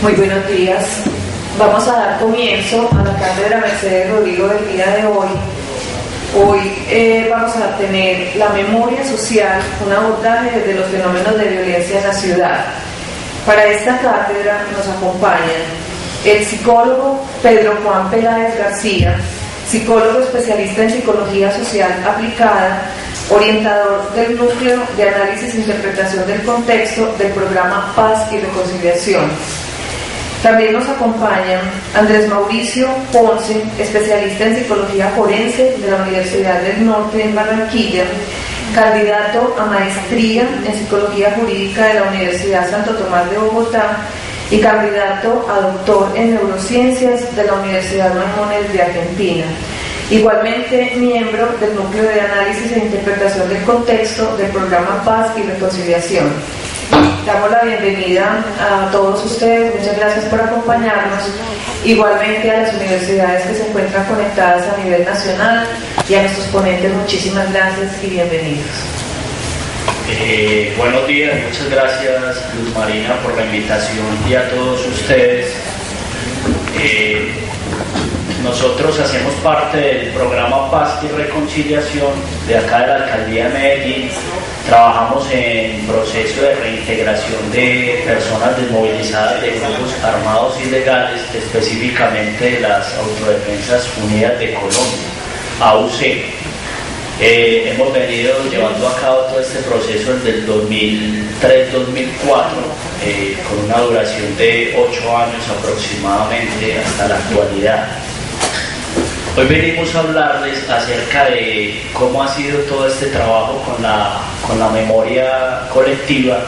Muy buenos días. Vamos a dar comienzo a la cátedra Mercedes Rodrigo del día de hoy. Hoy vamos a tener la memoria social, un abordaje de los fenómenos de violencia en la ciudad. Para esta cátedra nos acompañan el psicólogo Pedro Juan Peláez García, psicólogo especialista en psicología social aplicada, orientador del núcleo de análisis e interpretación del contexto del programa Paz y Reconciliación. También nos acompañan Andrés Mauricio Ponce, especialista en psicología forense de la Universidad del Norte en Barranquilla, candidato a maestría en psicología jurídica de la Universidad Santo Tomás de Bogotá y candidato a doctor en neurociencias de la Universidad Maimónides de Argentina. Igualmente miembro del núcleo de análisis e interpretación del contexto del programa Paz y Reconciliación. Damos la bienvenida a todos ustedes, muchas gracias por acompañarnos, igualmente a las universidades que se encuentran conectadas a nivel nacional y a nuestros ponentes, muchísimas gracias y bienvenidos. Buenos días, muchas gracias Luz Marina por la invitación y a todos ustedes. Nosotros hacemos parte del programa Paz y Reconciliación de acá de la Alcaldía de Medellín. Trabajamos en proceso de reintegración de personas desmovilizadas de grupos armados ilegales, específicamente de las Autodefensas Unidas de Colombia, AUC. Hemos venido llevando a cabo todo este proceso desde el 2003-2004, con una duración de 8 años aproximadamente hasta la actualidad. Hoy venimos a hablarles acerca de cómo ha sido todo este trabajo con la memoria colectiva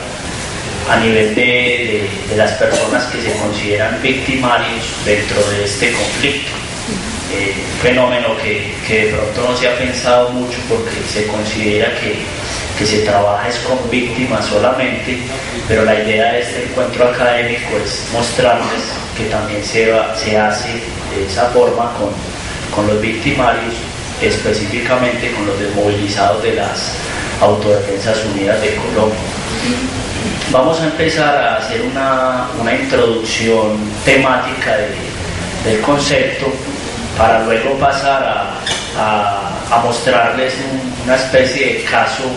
a nivel de las personas que se consideran victimarios dentro de este conflicto. Un fenómeno que de pronto no se ha pensado mucho porque se considera que se trabaja es con víctimas solamente, pero la idea de este encuentro académico es mostrarles que también se hace de esa forma con los victimarios, específicamente con los desmovilizados de las Autodefensas Unidas de Colombia. Vamos a empezar a hacer una introducción temática del concepto para luego pasar a mostrarles una especie de caso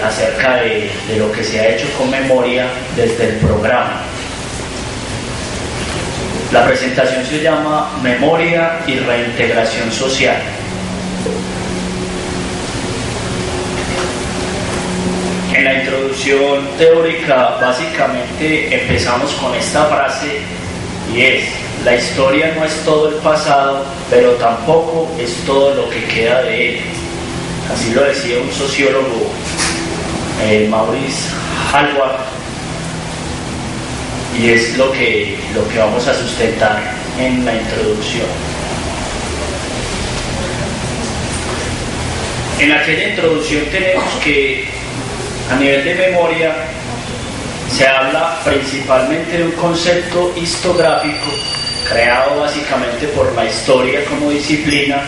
acerca de lo que se ha hecho con memoria desde el programa. La presentación se llama Memoria y Reintegración Social. En la introducción teórica, básicamente empezamos con esta frase y es: la historia no es todo el pasado, pero tampoco es todo lo que queda de él. Así lo decía un sociólogo, Maurice Hallward, y es lo que vamos a sustentar en la introducción. En aquella introducción tenemos que a nivel de memoria se habla principalmente de un concepto historiográfico creado básicamente por la historia como disciplina,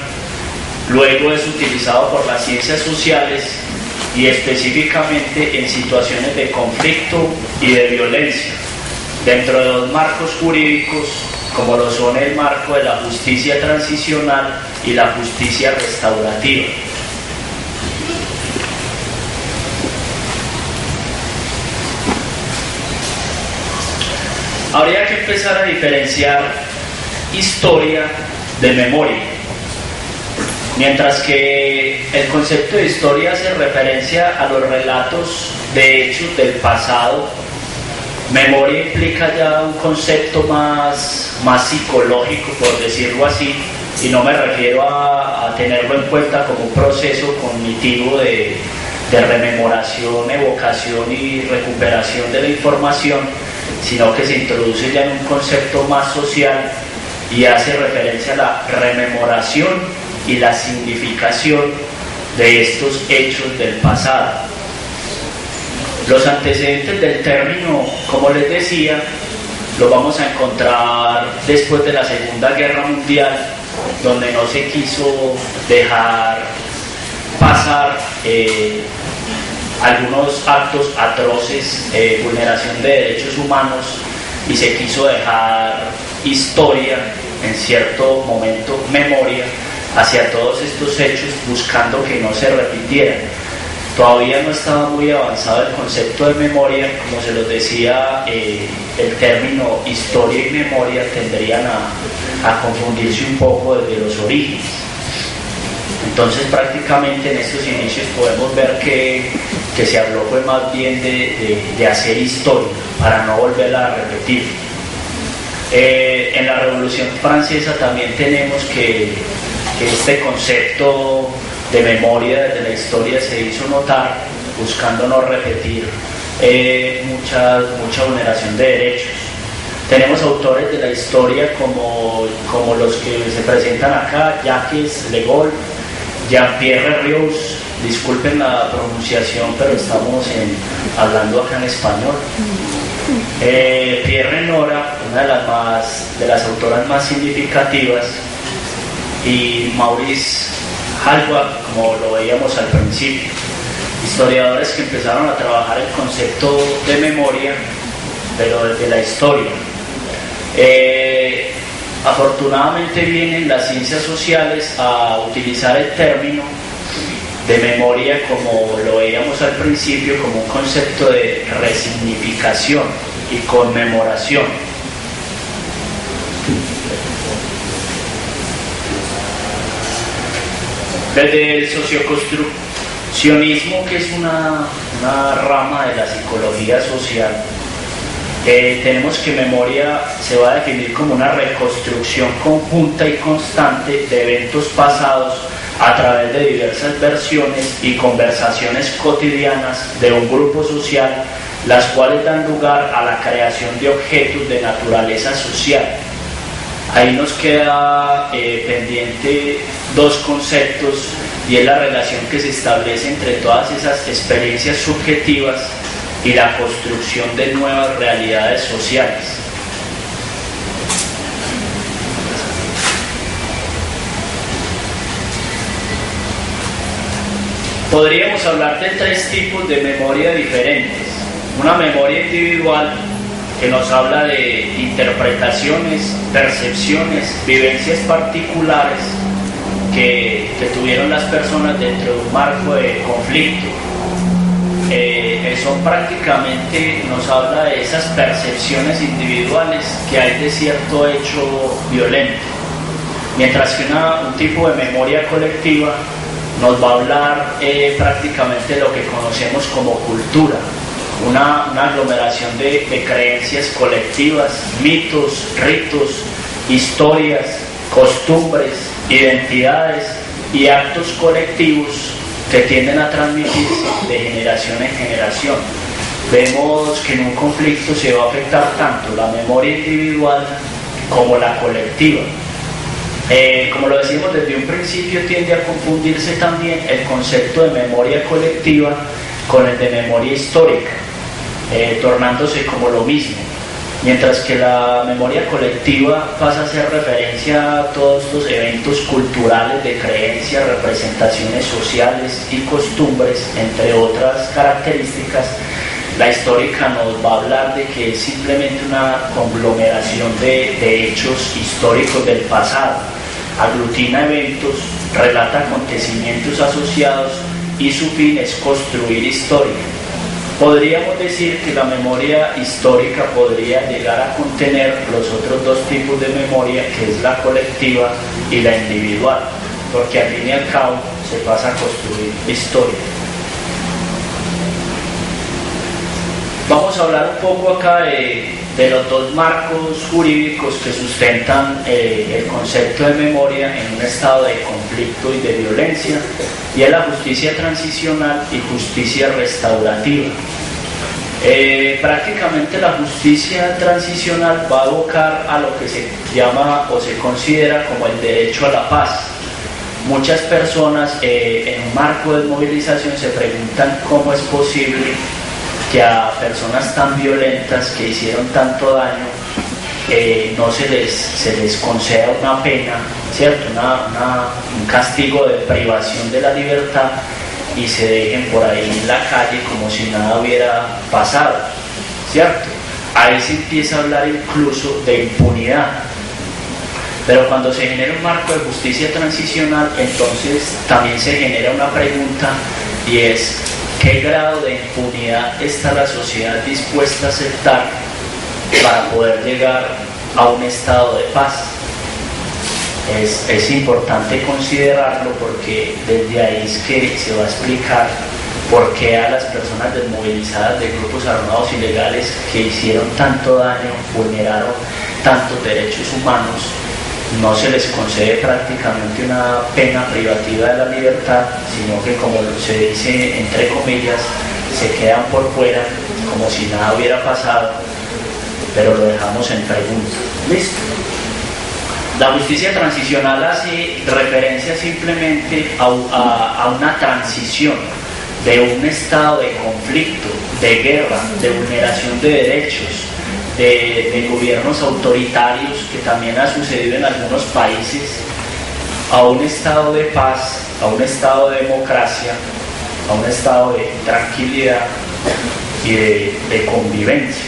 luego es utilizado por las ciencias sociales y específicamente en situaciones de conflicto y de violencia, dentro de dos marcos jurídicos como lo son el marco de la justicia transicional y la justicia restaurativa. Habría que empezar a diferenciar historia de memoria. Mientras que el concepto de historia hace referencia a los relatos de hechos del pasado, memoria implica ya un concepto más psicológico, por decirlo así, y no me refiero a tenerlo en cuenta como un proceso cognitivo de rememoración, evocación y recuperación de la información, sino que se introduce ya en un concepto más social y hace referencia a la rememoración y la significación de estos hechos del pasado. Los antecedentes del término, como les decía, lo vamos a encontrar después de la Segunda Guerra Mundial, donde no se quiso dejar pasar algunos actos atroces, vulneración de derechos humanos, y se quiso dejar historia, en cierto momento memoria, hacia todos estos hechos, buscando que no se repitieran. Todavía no estaba muy avanzado el concepto de memoria, como se los decía, el término historia y memoria tendrían a confundirse un poco desde los orígenes. Entonces prácticamente en estos inicios podemos ver que se habló fue más bien de hacer historia, para no volverla a repetir. En la Revolución Francesa también tenemos que este concepto de memoria de la historia se hizo notar, buscando no repetir mucha vulneración de derechos. Tenemos autores de la historia como los que se presentan acá: Jacques Le Gall, Jean-Pierre Rius, disculpen la pronunciación, pero estamos hablando acá en español. Pierre Nora, una de las autoras más significativas, y Maurice Halbach, como lo veíamos al principio, historiadores que empezaron a trabajar el concepto de memoria, pero desde la historia. Afortunadamente vienen las ciencias sociales a utilizar el término de memoria, como lo veíamos al principio, como un concepto de resignificación y conmemoración. Desde el socioconstruccionismo, que es una rama de la psicología social, tenemos que memoria se va a definir como una reconstrucción conjunta y constante de eventos pasados a través de diversas versiones y conversaciones cotidianas de un grupo social, las cuales dan lugar a la creación de objetos de naturaleza social. Ahí nos queda pendiente dos conceptos, y es la relación que se establece entre todas esas experiencias subjetivas y la construcción de nuevas realidades sociales. Podríamos hablar de tres tipos de memoria diferentes. Una memoria individual, que nos habla de interpretaciones, percepciones, vivencias particulares que tuvieron las personas dentro de un marco de conflicto. Eso prácticamente nos habla de esas percepciones individuales que hay de cierto hecho violento, mientras que un tipo de memoria colectiva nos va a hablar prácticamente de lo que conocemos como cultura, una aglomeración de creencias colectivas, mitos, ritos, historias, costumbres, identidades y actos colectivos que tienden a transmitirse de generación en generación. Vemos que en un conflicto se va a afectar tanto la memoria individual como la colectiva. Como lo decimos desde un principio, tiende a confundirse también el concepto de memoria colectiva con el de memoria histórica, tornándose como lo mismo. Mientras que la memoria colectiva pasa a hacer referencia a todos los eventos culturales de creencias, representaciones sociales y costumbres, entre otras características, la histórica nos va a hablar de que es simplemente una conglomeración de hechos históricos del pasado, aglutina eventos, relata acontecimientos asociados y su fin es construir historia. Podríamos decir que la memoria histórica podría llegar a contener los otros dos tipos de memoria, que es la colectiva y la individual, porque al fin y al cabo se pasa a construir historia. Vamos a hablar un poco acá de los dos marcos jurídicos que sustentan el concepto de memoria en un estado de conflicto y de violencia, y es la justicia transicional y justicia restaurativa. Prácticamente la justicia transicional va a abocar a lo que se llama o se considera como el derecho a la paz. Muchas personas en un marco de movilización se preguntan cómo es posible que a personas tan violentas que hicieron tanto daño no se les conceda una pena, ¿cierto? Un castigo de privación de la libertad y se dejen por ahí en la calle como si nada hubiera pasado, ¿cierto? ahí se empieza a hablar incluso de impunidad. Pero cuando se genera un marco de justicia transicional, entonces también se genera una pregunta, y es: ¿qué grado de impunidad está la sociedad dispuesta a aceptar para poder llegar a un estado de paz? Es importante considerarlo, porque desde ahí es que se va a explicar por qué a las personas desmovilizadas de grupos armados ilegales que hicieron tanto daño, vulneraron tantos derechos humanos, no se les concede prácticamente una pena privativa de la libertad, sino que, como se dice entre comillas, se quedan por fuera como si nada hubiera pasado, pero lo dejamos en pregunta. ¿Listo? La justicia transicional hace referencia simplemente a una transición de un estado de conflicto, de guerra, de vulneración de derechos, de gobiernos autoritarios, que también ha sucedido en algunos países, a un estado de paz, a un estado de democracia, a un estado de tranquilidad y de convivencia.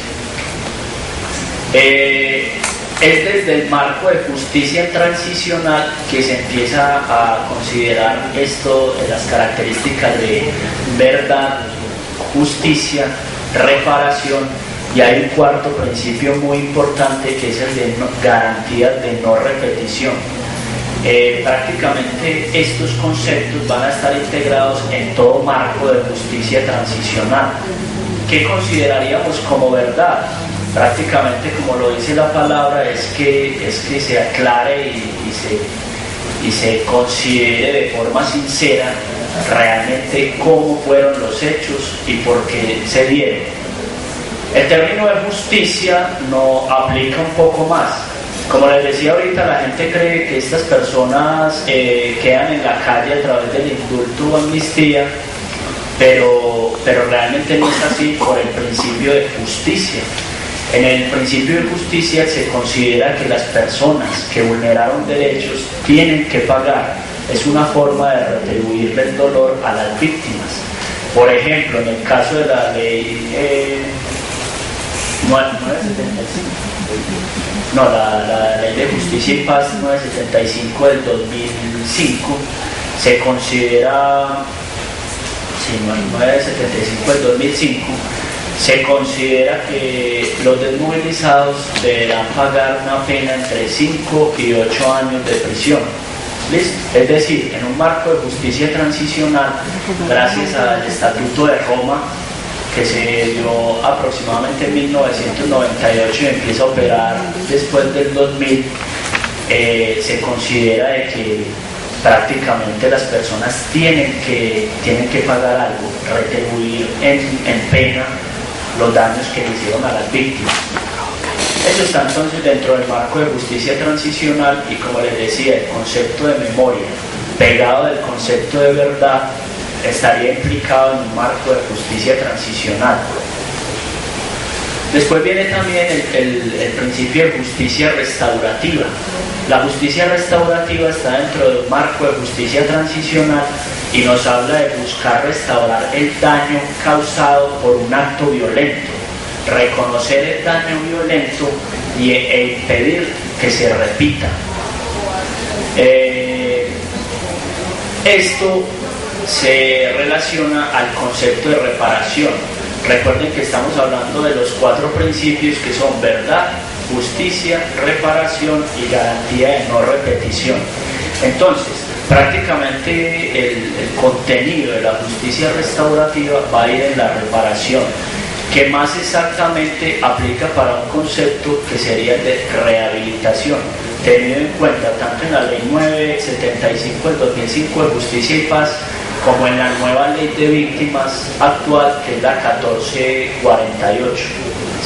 Es desde el marco de justicia transicional que se empieza a considerar esto, las características de verdad, justicia, reparación, y hay un cuarto principio muy importante, que es el de garantías de no repetición. Prácticamente estos conceptos van a estar integrados en todo marco de justicia transicional. ¿Qué consideraríamos como verdad? Prácticamente, como lo dice la palabra, es que se aclare y se considere de forma sincera realmente cómo fueron los hechos y por qué se dieron. El término de justicia no aplica un poco más. Como les decía ahorita, la gente cree que estas personas quedan en la calle a través del indulto o amnistía, pero realmente no es así por el principio de justicia. En el principio de justicia se considera que las personas que vulneraron derechos tienen que pagar. Es una forma de retribuirle el dolor a las víctimas. Por ejemplo, en el caso de la ley 975, la ley de justicia y paz 975 del 2005, se considera, 975 del 2005, se considera que los desmovilizados deberán pagar una pena entre 5 y 8 años de prisión. ¿Listo? Es decir, en un marco de justicia transicional, gracias al Estatuto de Roma, que se dio aproximadamente en 1998 y empieza a operar después del 2000, se considera de que prácticamente las personas tienen que pagar algo, retribuir en pena los daños que le hicieron a las víctimas. Eso está entonces dentro del marco de justicia transicional, y como les decía, el concepto de memoria, pegado del concepto de verdad, estaría implicado en un marco de justicia transicional. Después viene también el principio de justicia restaurativa. La justicia restaurativa está dentro de un marco de justicia transicional y nos habla de buscar restaurar el daño causado por un acto violento, reconocer el daño violento e impedir que se repita. Esto se relaciona al concepto de reparación. Recuerden que estamos hablando de los 4 principios, que son verdad, justicia, reparación y garantía de no repetición. Entonces, prácticamente el contenido de la justicia restaurativa va a ir en la reparación, que más exactamente aplica para un concepto que sería el de rehabilitación, teniendo en cuenta tanto en la ley 975 del 2005 de justicia y paz, como en la nueva ley de víctimas actual, que es la 1448.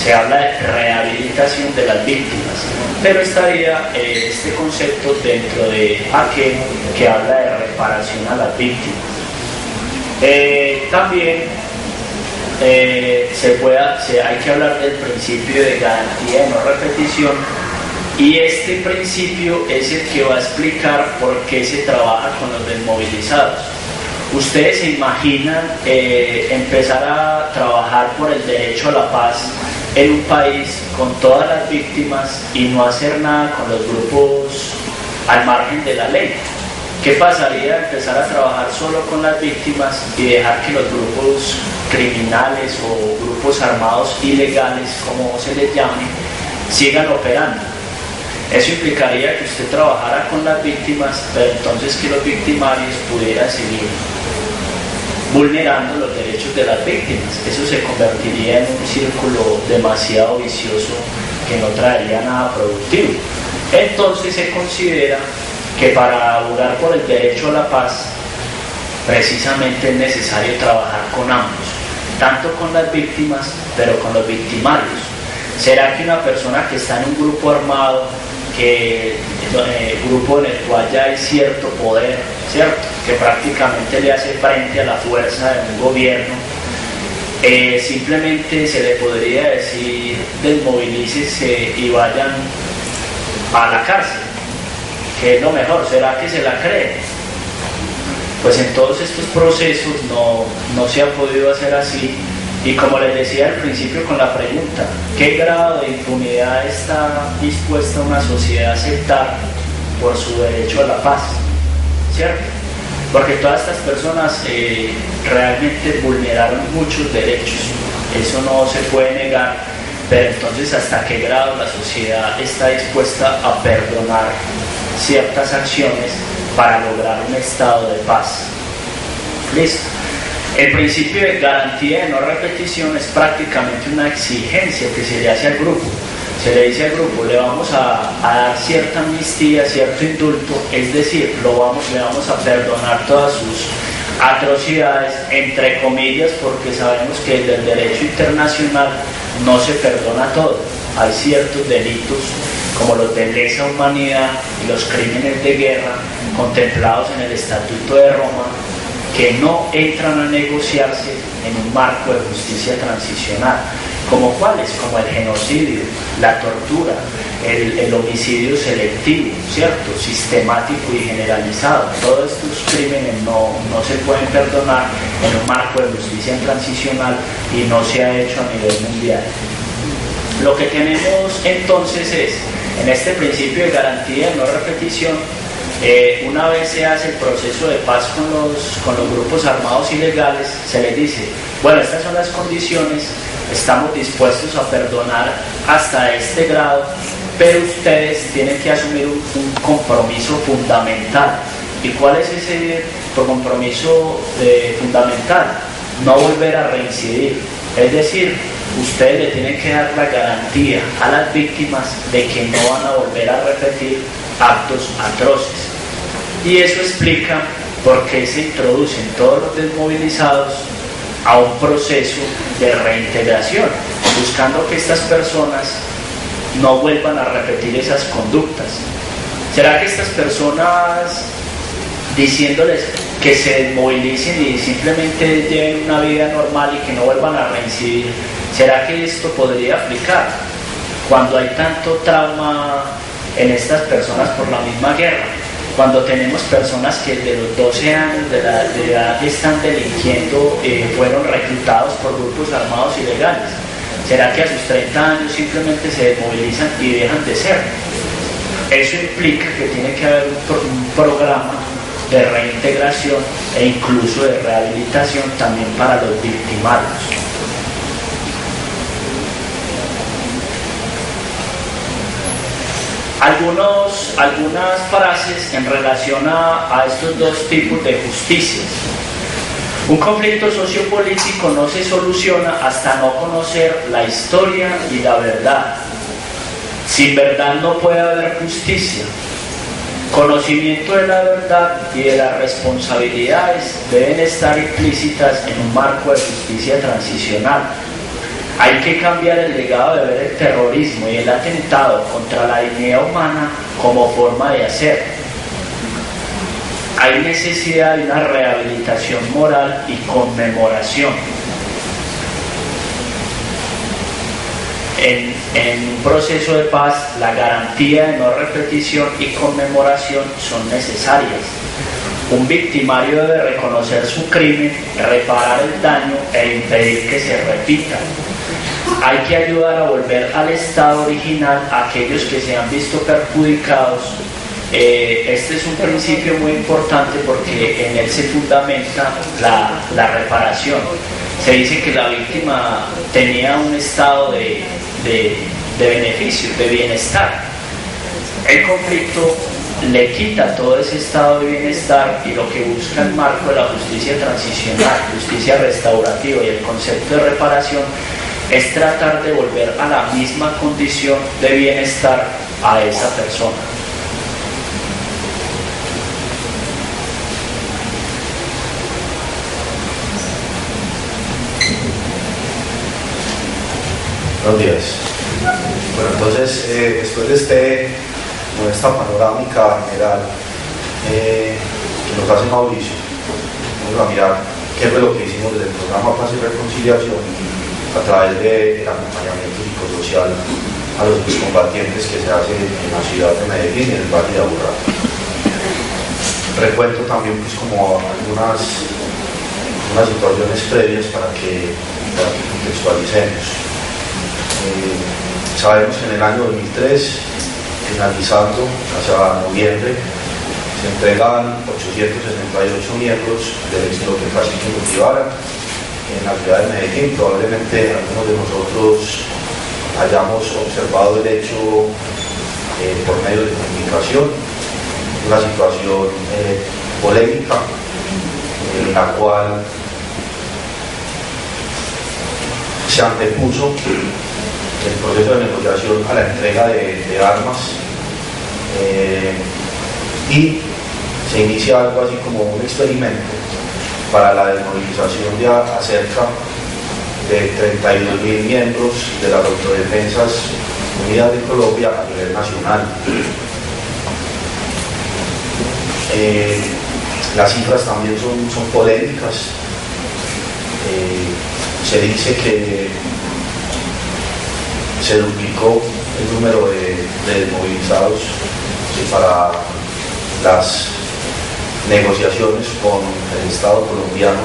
Se habla de rehabilitación de las víctimas, pero estaría este concepto dentro de aquel que habla de reparación a las víctimas. También hay que hablar del principio de garantía de no repetición, y este principio es el que va a explicar por qué se trabaja con los desmovilizados. Ustedes se imaginan empezar a trabajar por el derecho a la paz en un país con todas las víctimas y no hacer nada con los grupos al margen de la ley? ¿Qué pasaría empezar a trabajar solo con las víctimas y dejar que los grupos criminales o grupos armados ilegales, como se les llame, sigan operando? Eso implicaría que usted trabajara con las víctimas, pero entonces que los victimarios pudieran seguir vulnerando los derechos de las víctimas. Eso se convertiría en un círculo demasiado vicioso que no traería nada productivo. Entonces se considera que para abogar por el derecho a la paz, precisamente es necesario trabajar con ambos, tanto con las víctimas, pero con los victimarios. ¿Será que una persona que está en un grupo armado, grupo en el cual ya hay cierto poder, ¿cierto?, que prácticamente le hace frente a la fuerza de un gobierno, simplemente se le podría decir desmovilícese y vayan a la cárcel? ¿Qué es lo mejor? ¿Será que se la cree? Pues en todos estos procesos no se ha podido hacer así. Y como les decía al principio con la pregunta, ¿qué grado de impunidad está dispuesta una sociedad a aceptar por su derecho a la paz? ¿Cierto? Porque todas estas personas realmente vulneraron muchos derechos, eso no se puede negar, pero entonces ¿hasta qué grado la sociedad está dispuesta a perdonar ciertas acciones para lograr un estado de paz? ¿Listo? El principio de garantía de no repetición es prácticamente una exigencia que se le hace al grupo. Se le dice al grupo, le vamos a dar cierta amnistía, cierto indulto, es decir, le vamos a perdonar todas sus atrocidades, entre comillas, porque sabemos que desde el derecho internacional no se perdona todo. Hay ciertos delitos, como los de lesa humanidad y los crímenes de guerra, contemplados en el Estatuto de Roma, que no entran a negociarse en un marco de justicia transicional, como cuáles, como el genocidio, la tortura, el homicidio selectivo, ¿cierto?, sistemático y generalizado. Todos estos crímenes no se pueden perdonar en un marco de justicia transicional y no se ha hecho a nivel mundial. Lo que tenemos entonces es, en este principio de garantía de no repetición, una vez se hace el proceso de paz con los grupos armados ilegales, se les dice, bueno, estas son las condiciones, estamos dispuestos a perdonar hasta este grado, pero ustedes tienen que asumir un compromiso fundamental. ¿Y cuál es ese compromiso fundamental? No volver a reincidir. Es decir, ustedes le tienen que dar la garantía a las víctimas de que no van a volver a repetir actos atroces. Y eso explica por qué se introducen todos los desmovilizados a un proceso de reintegración, buscando que estas personas no vuelvan a repetir esas conductas. ¿Será que estas personas, diciéndoles que se desmovilicen y simplemente lleven una vida normal y que no vuelvan a reincidir, será que esto podría aplicar cuando hay tanto trauma en estas personas por la misma guerra? Cuando tenemos personas que desde los 12 años de edad están delinquiendo, fueron reclutados por grupos armados ilegales. ¿Será que a sus 30 años simplemente se desmovilizan y dejan de ser? Eso implica que tiene que haber un programa de reintegración e incluso de rehabilitación también para los victimarios. Algunas frases en relación a estos dos tipos de justicias. Un conflicto sociopolítico no se soluciona hasta no conocer la historia y la verdad. Sin verdad no puede haber justicia. Conocimiento de la verdad y de las responsabilidades deben estar implícitas en un marco de justicia transicional. Hay que cambiar el legado de ver el terrorismo y el atentado contra la dignidad humana como forma de hacer. Hay necesidad de una rehabilitación moral y conmemoración. En un proceso de paz, la garantía de no repetición y conmemoración son necesarias. Un victimario debe reconocer su crimen, reparar el daño e impedir que se repita. hay que ayudar a volver al estado original a aquellos que se han visto perjudicados. Este es un principio muy importante porque en él se fundamenta la reparación. Se dice que la víctima tenía un estado de beneficio, de bienestar. El conflicto le quita todo ese estado de bienestar y lo que busca el marco de la justicia transicional, justicia restaurativa y el concepto de reparación es tratar de volver a la misma condición de bienestar a esa persona. Buenos días. Bueno, entonces, después de esta panorámica general que nos hace Mauricio, vamos a mirar qué fue lo que hicimos desde el programa Paz y Reconciliación a través del acompañamiento psicosocial a los excombatientes que se hace en la ciudad de Medellín y en el Valle de Aburrá. Recuento también pues como algunas situaciones previas para que contextualicemos. Sabemos que en el año 2003, finalizando hacia noviembre, se entregan 868 miembros del ex bloque Cacique Cultivara en la ciudad de Medellín. Probablemente algunos de nosotros hayamos observado el hecho por medio de comunicación, una situación polémica en la cual se antepuso el proceso de negociación a la entrega de armas y se inicia algo así como un experimento para la desmovilización de acerca de 32.000 miembros de las autodefensas unidas de Colombia a nivel nacional. Las cifras también son polémicas. Se dice que se duplicó el número de desmovilizados para las negociaciones con el Estado colombiano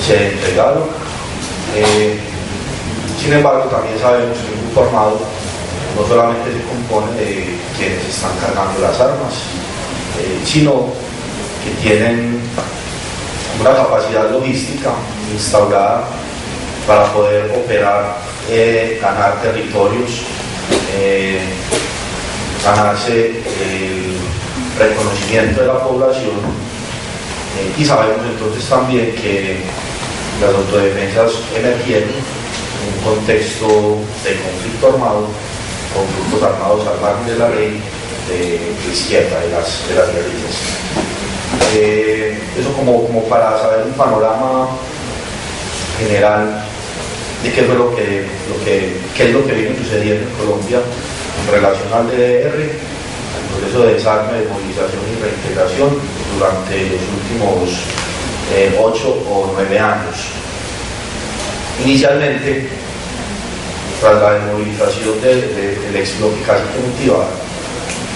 se entregaron. Sin embargo, también sabemos que un grupo armado no solamente se compone de quienes están cargando las armas, sino que tienen una capacidad logística instaurada para poder operar, ganar territorios, ganarse el reconocimiento de la población, y sabemos entonces también que las autodefensas emergieron en un contexto de conflicto armado, con grupos armados al margen de la ley de izquierda, de las guerrillas. Eso como para saber un panorama general de qué es lo que viene sucediendo en Colombia en relación al DDR, al proceso de desarme, desmovilización y reintegración durante los últimos 8 o 9 años. Inicialmente, tras la desmovilización del ex bloque Cacique Cultivara,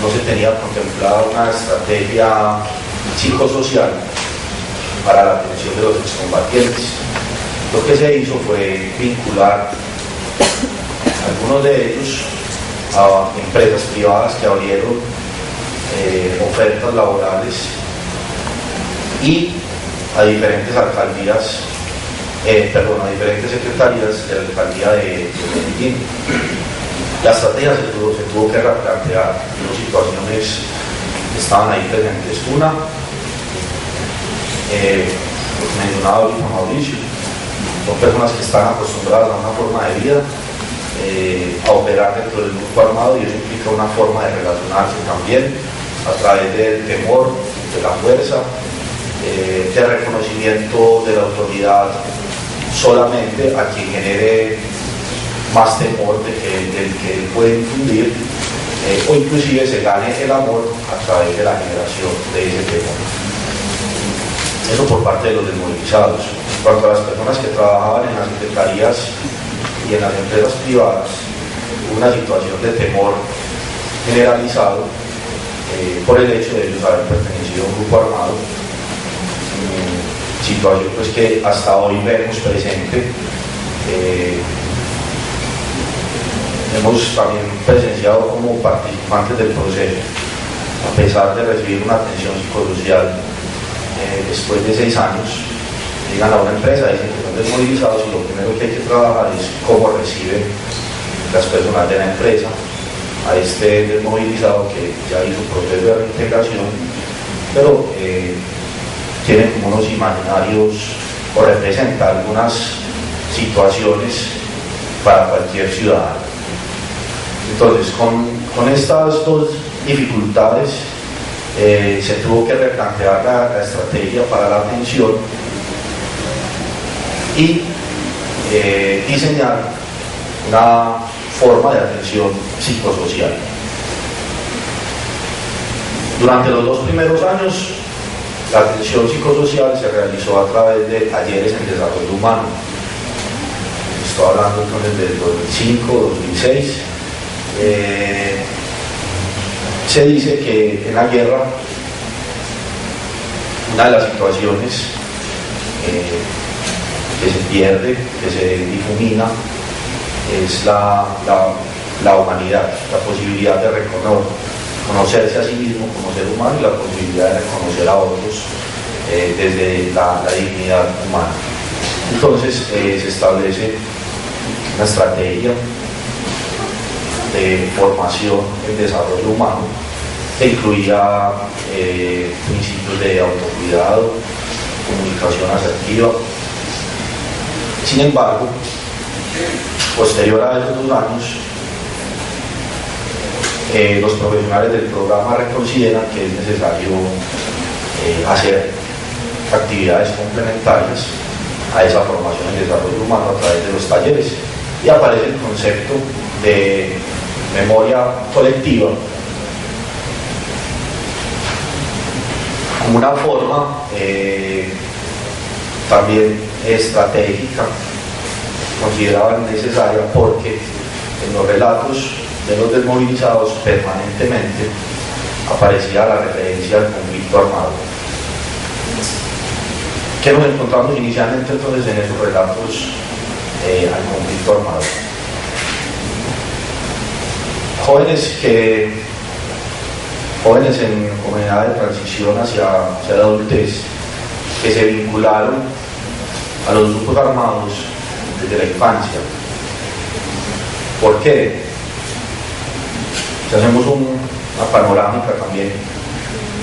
no se tenía contemplada una estrategia psicosocial para la atención de los excombatientes. Lo que se hizo fue vincular a algunos de ellos a empresas privadas que abrieron ofertas laborales y a diferentes alcaldías, a diferentes secretarías de la alcaldía de Medellín. La estrategia se tuvo que replantear. Dos situaciones estaban ahí presentes. Una, mencionaba ahorita Mauricio, son personas que están acostumbradas a una forma de vida, a operar dentro del grupo armado, y eso implica una forma de relacionarse también a través del temor, de la fuerza, del reconocimiento de la autoridad solamente a quien genere más temor del que él puede infundir, o inclusive se gane el amor a través de la generación de ese temor. Eso por parte de los desmovilizados. En cuanto a las personas que trabajaban en las secretarías y en las empresas privadas, hubo una situación de temor generalizado por el hecho de ellos haber pertenecido a un grupo armado, situación pues que hasta hoy vemos presente hemos también presenciado como participantes del proceso, a pesar de recibir una atención psicosocial después de 6 años, llegan a una empresa, dicen que son desmovilizados y lo primero que hay que trabajar es cómo reciben las personas de la empresa a este desmovilizado que ya hizo proceso de reintegración, pero tienen como unos imaginarios o representa algunas situaciones para cualquier ciudadano. Entonces, con estas dos dificultades se tuvo que replantear la estrategia para la atención y diseñar una forma de atención psicosocial. Durante los 2 primeros años, la atención psicosocial se realizó a través de talleres en desarrollo humano. Estoy hablando entonces del 2005, 2006. Se dice que en la guerra una de las situaciones que se pierde, que se difumina, es la humanidad, la posibilidad de conocerse a sí mismo como ser humano y la posibilidad de reconocer a otros desde la dignidad humana. Entonces se establece una estrategia de formación en desarrollo humano que incluía principios de autocuidado, comunicación asertiva. Sin embargo, posterior a esos 2 años, los profesionales del programa reconsideran que es necesario hacer actividades complementarias a esa formación en desarrollo humano a través de los talleres, y aparece el concepto de memoria colectiva como una forma también estratégica, consideraban necesaria, porque en los relatos de los desmovilizados permanentemente aparecía la referencia al conflicto armado. ¿Qué nos encontramos inicialmente entonces en esos relatos al conflicto armado? Jóvenes en comunidad de transición hacia la adultez, que se vincularon a los grupos armados desde la infancia. ¿Por qué? Si hacemos una panorámica también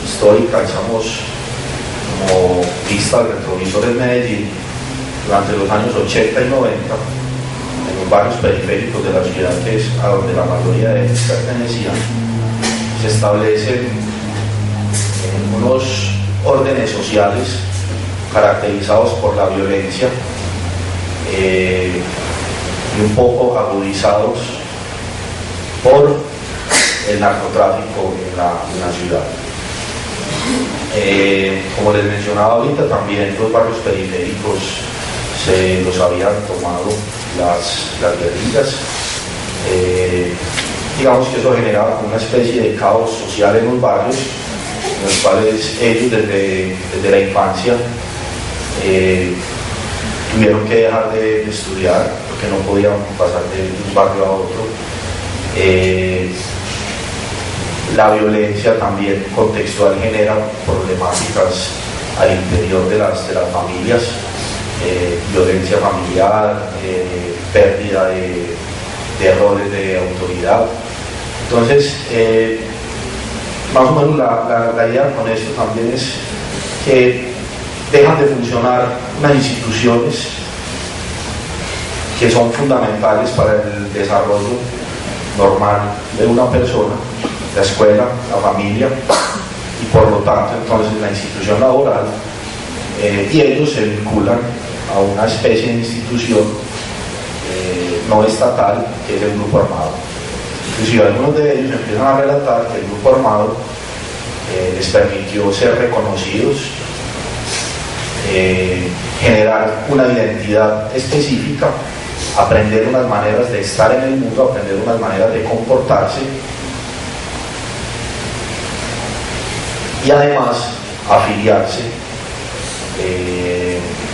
histórica, echamos como vista al retrovisor de Medellín, durante los años 80 y 90, en los barrios periféricos de la ciudad, que es a donde la mayoría de ellos pertenecían, se establecen unos órdenes sociales caracterizados por la violencia y un poco agudizados por el narcotráfico en la ciudad. Como les mencionaba ahorita, también los barrios periféricos se los habían tomado las guerrillas. Digamos que eso generaba una especie de caos social en los barrios, en los cuales ellos desde la infancia tuvieron que dejar de estudiar porque no podían pasar de un barrio a otro. La violencia también contextual genera problemáticas al interior de las familias, violencia familiar, pérdida de roles de autoridad. Entonces, más o menos la idea con esto también es que dejan de funcionar unas instituciones que son fundamentales para el desarrollo normal de una persona, la escuela, la familia, y por lo tanto entonces la institución laboral, y ellos se vinculan a una especie de institución no estatal, que es el grupo armado. Inclusive algunos de ellos empiezan a relatar que el grupo armado les permitió ser reconocidos, generar una identidad específica, aprender unas maneras de estar en el mundo, aprender unas maneras de comportarse, y además afiliarse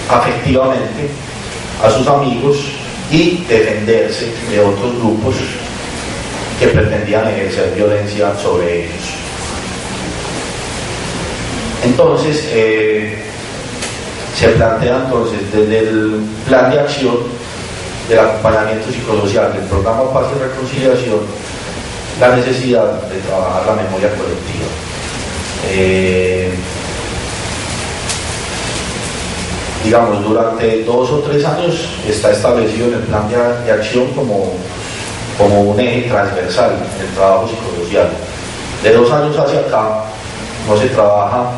afectivamente a sus amigos y defenderse de otros grupos que pretendían ejercer violencia sobre ellos. Entonces, se plantea entonces desde el plan de acción del acompañamiento psicosocial del programa Paz y Reconciliación la necesidad de trabajar la memoria colectiva. Digamos, durante 2 o 3 años está establecido en el plan de acción como un eje transversal en el trabajo psicosocial. De 2 años hacia acá no se trabaja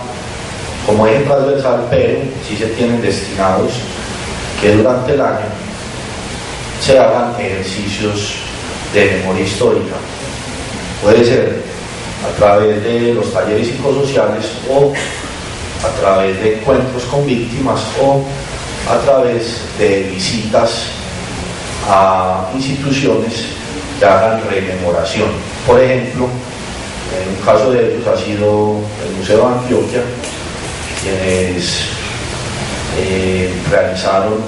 como eje transversal, pero sí se tienen destinados que durante el año se hagan ejercicios de memoria histórica. Puede ser a través de los talleres psicosociales o a través de encuentros con víctimas o a través de visitas a instituciones que hagan rememoración. Por ejemplo, en un caso de ellos ha sido el Museo de Antioquia, quienes realizaron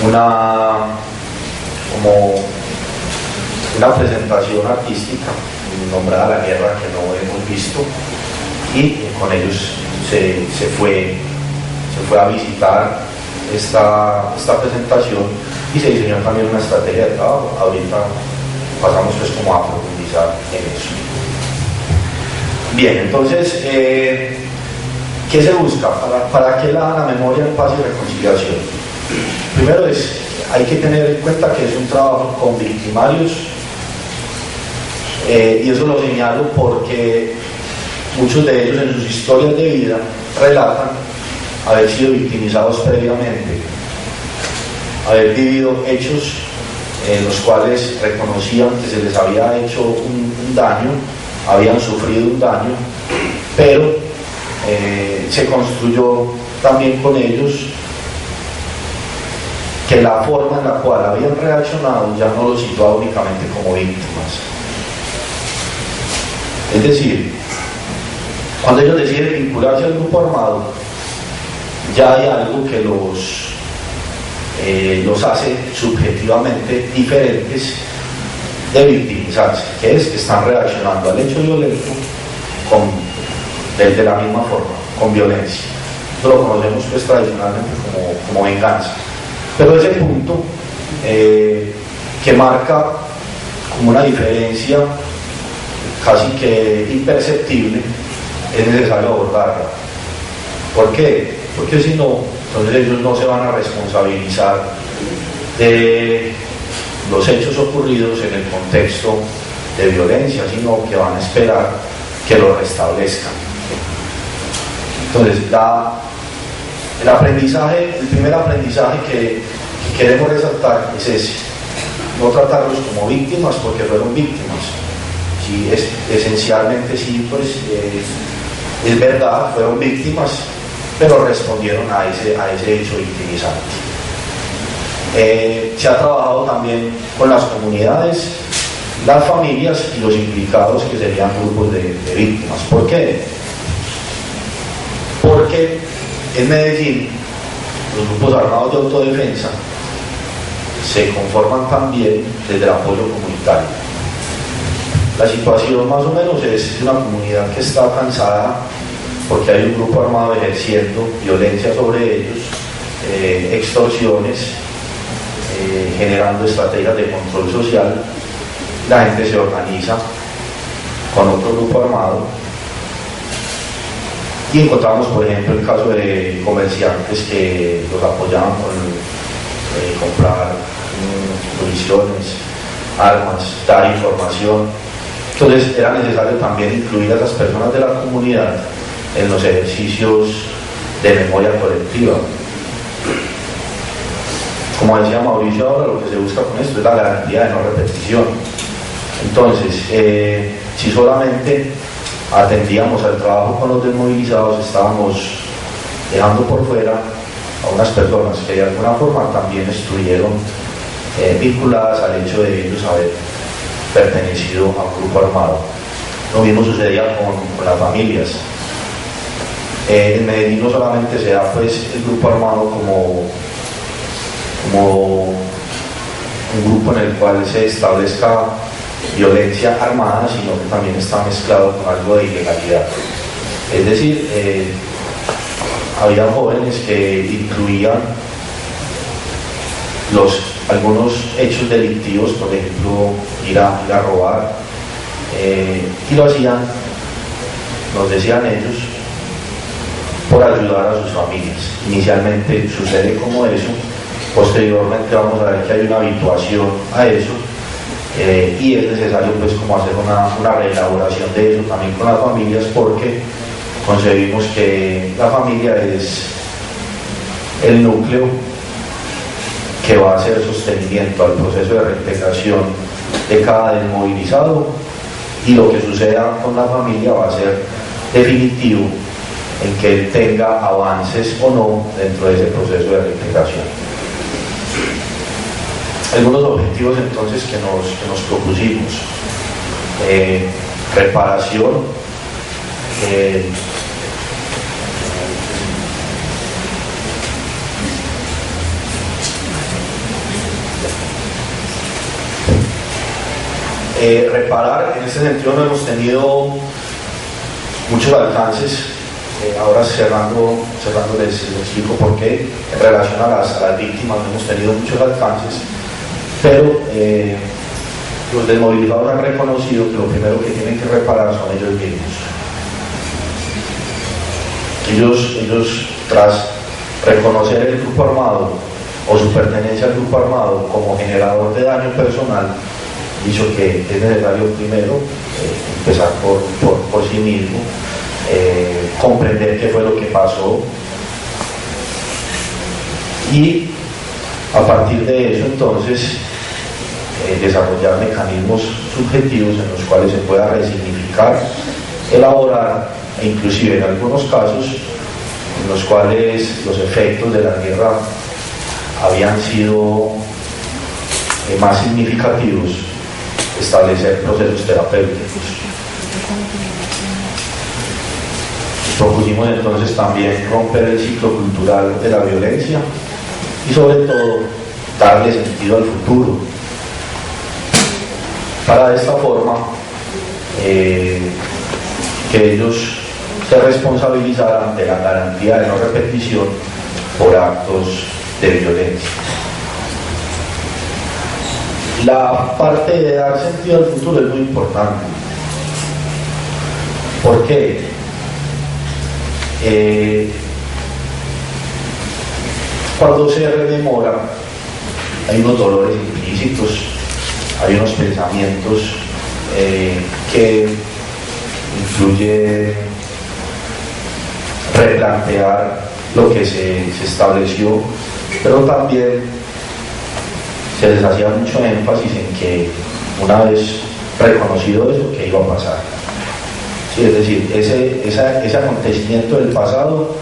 una presentación artística nombrada La Guerra que no hemos visto, y con ellos se fue a visitar esta presentación y se diseñó también una estrategia de trabajo. Ahorita pasamos pues como a profundizar en eso. Bien, entonces, ¿qué se busca? ¿Para qué la memoria en paz y reconciliación? Primero hay que tener en cuenta que es un trabajo con victimarios, y eso lo señalo porque muchos de ellos en sus historias de vida relatan haber sido victimizados previamente, haber vivido hechos en los cuales reconocían que se les había hecho un daño, habían sufrido un daño, pero se construyó también con ellos que la forma en la cual habían reaccionado ya no los situaba únicamente como víctimas. Es decir, cuando ellos deciden vincularse al grupo armado, ya hay algo que los hace subjetivamente diferentes de victimizarse, que es que están reaccionando al hecho violento de la misma forma, con violencia. Esto lo conocemos pues tradicionalmente como venganza. Pero ese punto que marca como una diferencia casi que imperceptible, es necesario abordarla. ¿Por qué? Porque si no, entonces ellos no se van a responsabilizar de los hechos ocurridos en el contexto de violencia, sino que van a esperar que lo restablezcan. Entonces, el primer aprendizaje que queremos resaltar es ese: no tratarlos como víctimas porque fueron víctimas. Sí, esencialmente sí, pues es verdad, fueron víctimas, pero respondieron a ese hecho victimizante. Se ha trabajado también con las comunidades, las familias y los implicados, que serían grupos de víctimas. ¿Por qué? Porque en Medellín los grupos armados de autodefensa se conforman también desde el apoyo comunitario. La situación más o menos es una comunidad que está cansada porque hay un grupo armado ejerciendo violencia sobre ellos, extorsiones, generando estrategias de control social. La gente se organiza con otro grupo armado y encontramos, por ejemplo, el caso de comerciantes que los apoyaban con comprar municiones, armas, dar información. Entonces era necesario también incluir a esas personas de la comunidad en los ejercicios de memoria colectiva. Como decía Mauricio ahora, lo que se busca con esto es la garantía de no repetición. Entonces, si solamente atendíamos al trabajo con los desmovilizados, estábamos dejando por fuera a unas personas que de alguna forma también estuvieron vinculadas al hecho de ellos haber pertenecido a un grupo armado. Lo mismo sucedía con las familias. En Medellín no solamente se da pues el grupo armado como un grupo en el cual se establezca violencia armada, sino que también está mezclado con algo de ilegalidad. Es decir, había jóvenes que incluían algunos hechos delictivos, por ejemplo, ir a robar, y lo hacían, nos decían ellos, por ayudar a sus familias. Inicialmente sucede como eso, posteriormente vamos a ver que hay una habituación a eso, y es necesario pues como hacer una reelaboración de eso también con las familias, porque concebimos que la familia es el núcleo que va a hacer sostenimiento al proceso de reintegración de cada desmovilizado, y lo que suceda con la familia va a ser definitivo en que él tenga avances o no dentro de ese proceso de reintegración. Algunos objetivos entonces que nos propusimos: reparación, reparar. En ese sentido no hemos tenido muchos alcances. Ahora cerrando les explico por qué. En relación a las víctimas no hemos tenido muchos alcances, pero los desmovilizados han reconocido que lo primero que tienen que reparar son ellos mismos. Ellos tras reconocer el grupo armado o su pertenencia al grupo armado como generador de daño personal, dicho que es necesario primero empezar por sí mismo, comprender qué fue lo que pasó, y a partir de eso entonces desarrollar mecanismos subjetivos en los cuales se pueda resignificar, elaborar, e inclusive en algunos casos en los cuales los efectos de la guerra habían sido más significativos, establecer procesos terapéuticos. Propusimos entonces también romper el ciclo cultural de la violencia y sobre todo darle sentido al futuro. Para de esta forma que ellos se responsabilizaran de la garantía de no repetición por actos de violencia. La parte de dar sentido al futuro es muy importante. ¿Por qué? Cuando se rememora, hay unos dolores implícitos, hay unos pensamientos que incluye replantear lo que se estableció, pero también se les hacía mucho énfasis en que una vez reconocido eso, ¿qué iba a pasar? Sí, es decir, ese acontecimiento del pasado,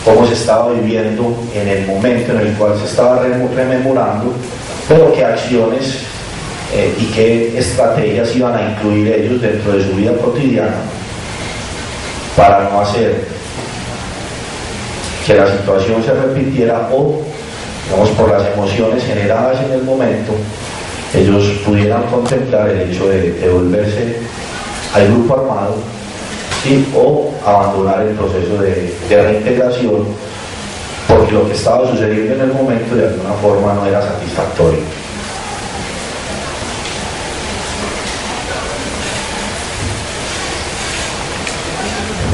cómo se estaba viviendo en el momento en el cual se estaba rememorando, pero qué acciones y qué estrategias iban a incluir ellos dentro de su vida cotidiana para no hacer que la situación se repitiera, o digamos por las emociones generadas en el momento ellos pudieran contemplar el hecho de volverse al grupo armado, ¿sí? O abandonar el proceso de reintegración, porque lo que estaba sucediendo en el momento de alguna forma no era satisfactorio.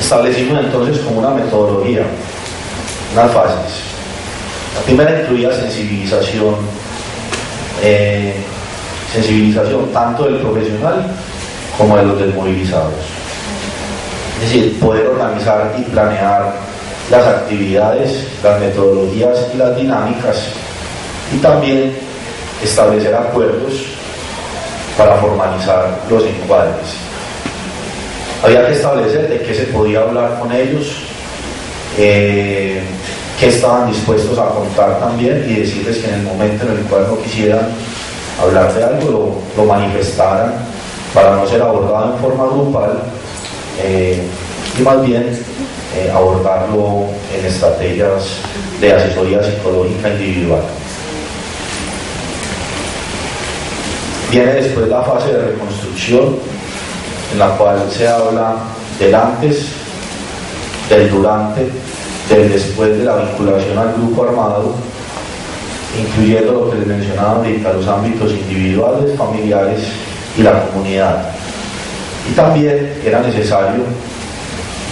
Establecimos entonces como una metodología, unas fases. La primera incluía sensibilización tanto del profesional como de los desmovilizados. Es decir, poder organizar y planear las actividades, las metodologías y las dinámicas, y también establecer acuerdos para formalizar los encuadres. Había que establecer de qué se podía hablar con ellos, qué estaban dispuestos a contar también, y decirles que en el momento en el cual no quisieran hablar de algo lo manifestaran para no ser abordado en forma grupal, y más bien abordarlo en estrategias de asesoría psicológica individual. Viene después la fase de reconstrucción, en la cual se habla del antes, del durante, del después de la vinculación al grupo armado, incluyendo lo que les mencionaba ahorita, los ámbitos individuales, familiares y la comunidad. Y también era necesario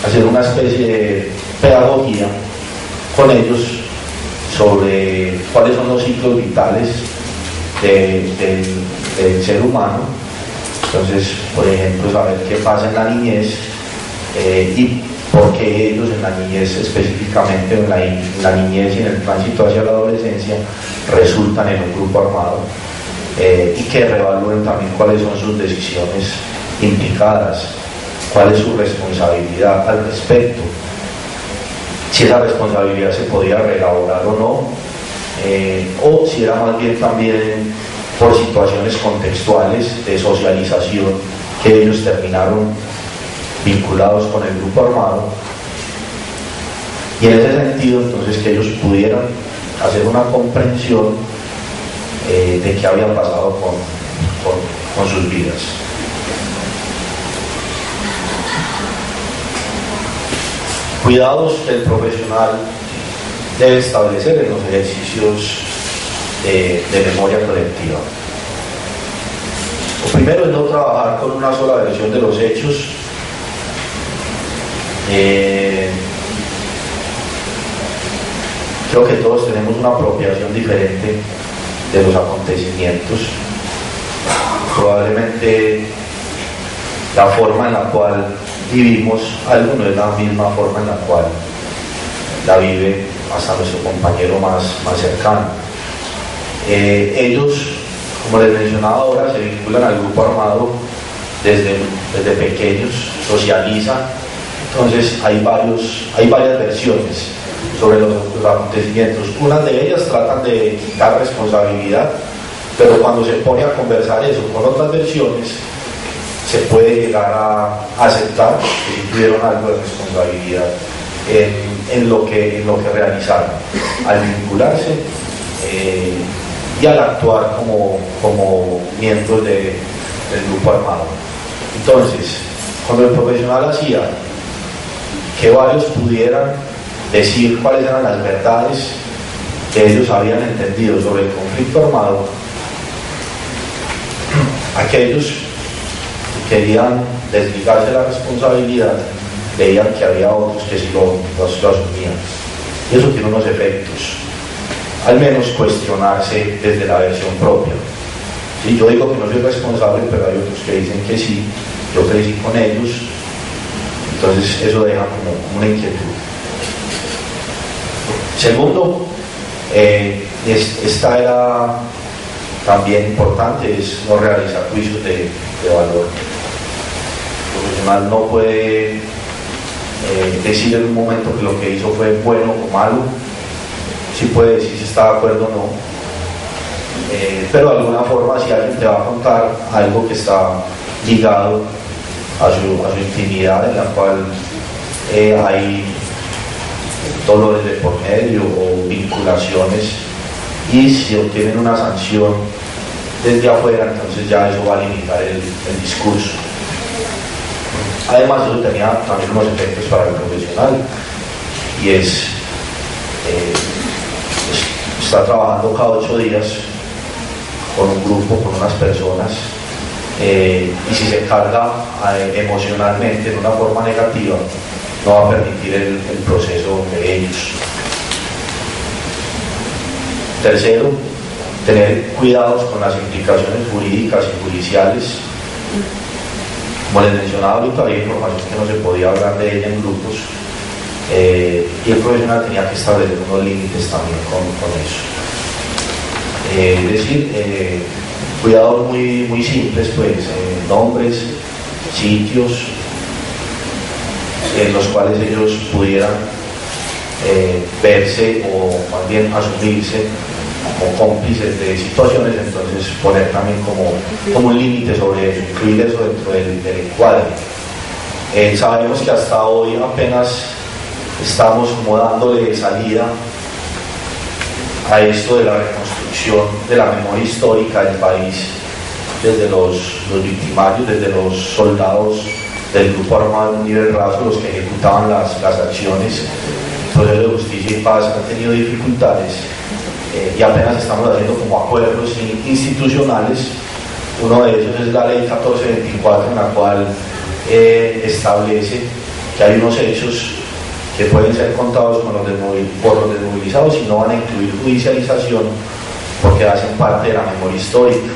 hacer una especie de pedagogía con ellos sobre cuáles son los ciclos vitales del ser humano. Entonces, por ejemplo, saber qué pasa en la niñez y por qué ellos en la niñez, específicamente en la niñez y en el tránsito hacia la adolescencia, resultan en un grupo armado, y que revalúen también cuáles son sus decisiones implicadas, cuál es su responsabilidad al respecto, si esa responsabilidad se podía reelaborar o no, o si era más bien también por situaciones contextuales de socialización que ellos terminaron vinculados con el grupo armado, y en ese sentido entonces que ellos pudieran hacer una comprensión de qué había pasado con sus vidas. Cuidados que el profesional debe establecer en los ejercicios de memoria colectiva. Lo primero es no trabajar con una sola versión de los hechos. Creo que todos tenemos una apropiación diferente de los acontecimientos. Probablemente la forma en la cual vivimos algo no es la misma forma en la cual la vive hasta nuestro compañero más cercano. Ellos, como les mencionaba ahora, se vinculan al grupo armado desde pequeños, socializan. Entonces hay varias versiones sobre los acontecimientos. Unas de ellas tratan de quitar responsabilidad, pero cuando se pone a conversar eso con otras versiones, se puede llegar a aceptar que sí tuvieron algo de responsabilidad en lo que realizaron, al vincularse y al actuar como miembros del grupo armado. Entonces, cuando el profesional hacía que varios pudieran decir cuáles eran las verdades que ellos habían entendido sobre el conflicto armado, aquellos que querían desligarse de la responsabilidad veían que había otros que sí lo asumían, y eso tiene unos efectos, al menos cuestionarse desde la versión propia. Sí, yo digo que no soy responsable, pero hay otros que dicen que sí, yo crecí con ellos, entonces eso deja como una inquietud. Segundo, esta era también importante, es no realizar juicios de valor. El profesional no puede decir en un momento que lo que hizo fue bueno o malo, sí puede decir si está de acuerdo o no, pero de alguna forma si alguien te va a contar algo que está ligado a su intimidad, en la cual hay dolores de por medio o vinculaciones, y si obtienen una sanción desde afuera, entonces ya eso va a limitar el discurso. Además, eso tenía también unos efectos para el profesional, y está trabajando cada 8 días con un grupo, con unas personas, y si se carga emocionalmente de una forma negativa, no va a permitir el proceso de ellos. Tercero, tener cuidados con las implicaciones jurídicas y judiciales. Como les mencionaba ahorita, había información que no se podía hablar de ella en grupos, y el profesional tenía que establecer unos límites también con eso. Es decir, cuidados muy simples, pues, nombres, sitios en los cuales ellos pudieran verse o más bien asumirse como cómplices de situaciones, entonces poner también como un límite sobre eso, incluir eso dentro del encuadre. Sabemos que hasta hoy apenas estamos como dándole salida a esto de la reconstrucción de la memoria histórica del país, desde los victimarios, desde los soldados del grupo armado en un nivel raso, los que ejecutaban las acciones. El proceso de justicia y paz han tenido dificultades y apenas estamos haciendo como acuerdos institucionales. Uno de ellos es la ley 1424, en la cual establece que hay unos hechos que pueden ser contados por los desmovilizados y no van a incluir judicialización porque hacen parte de la memoria histórica.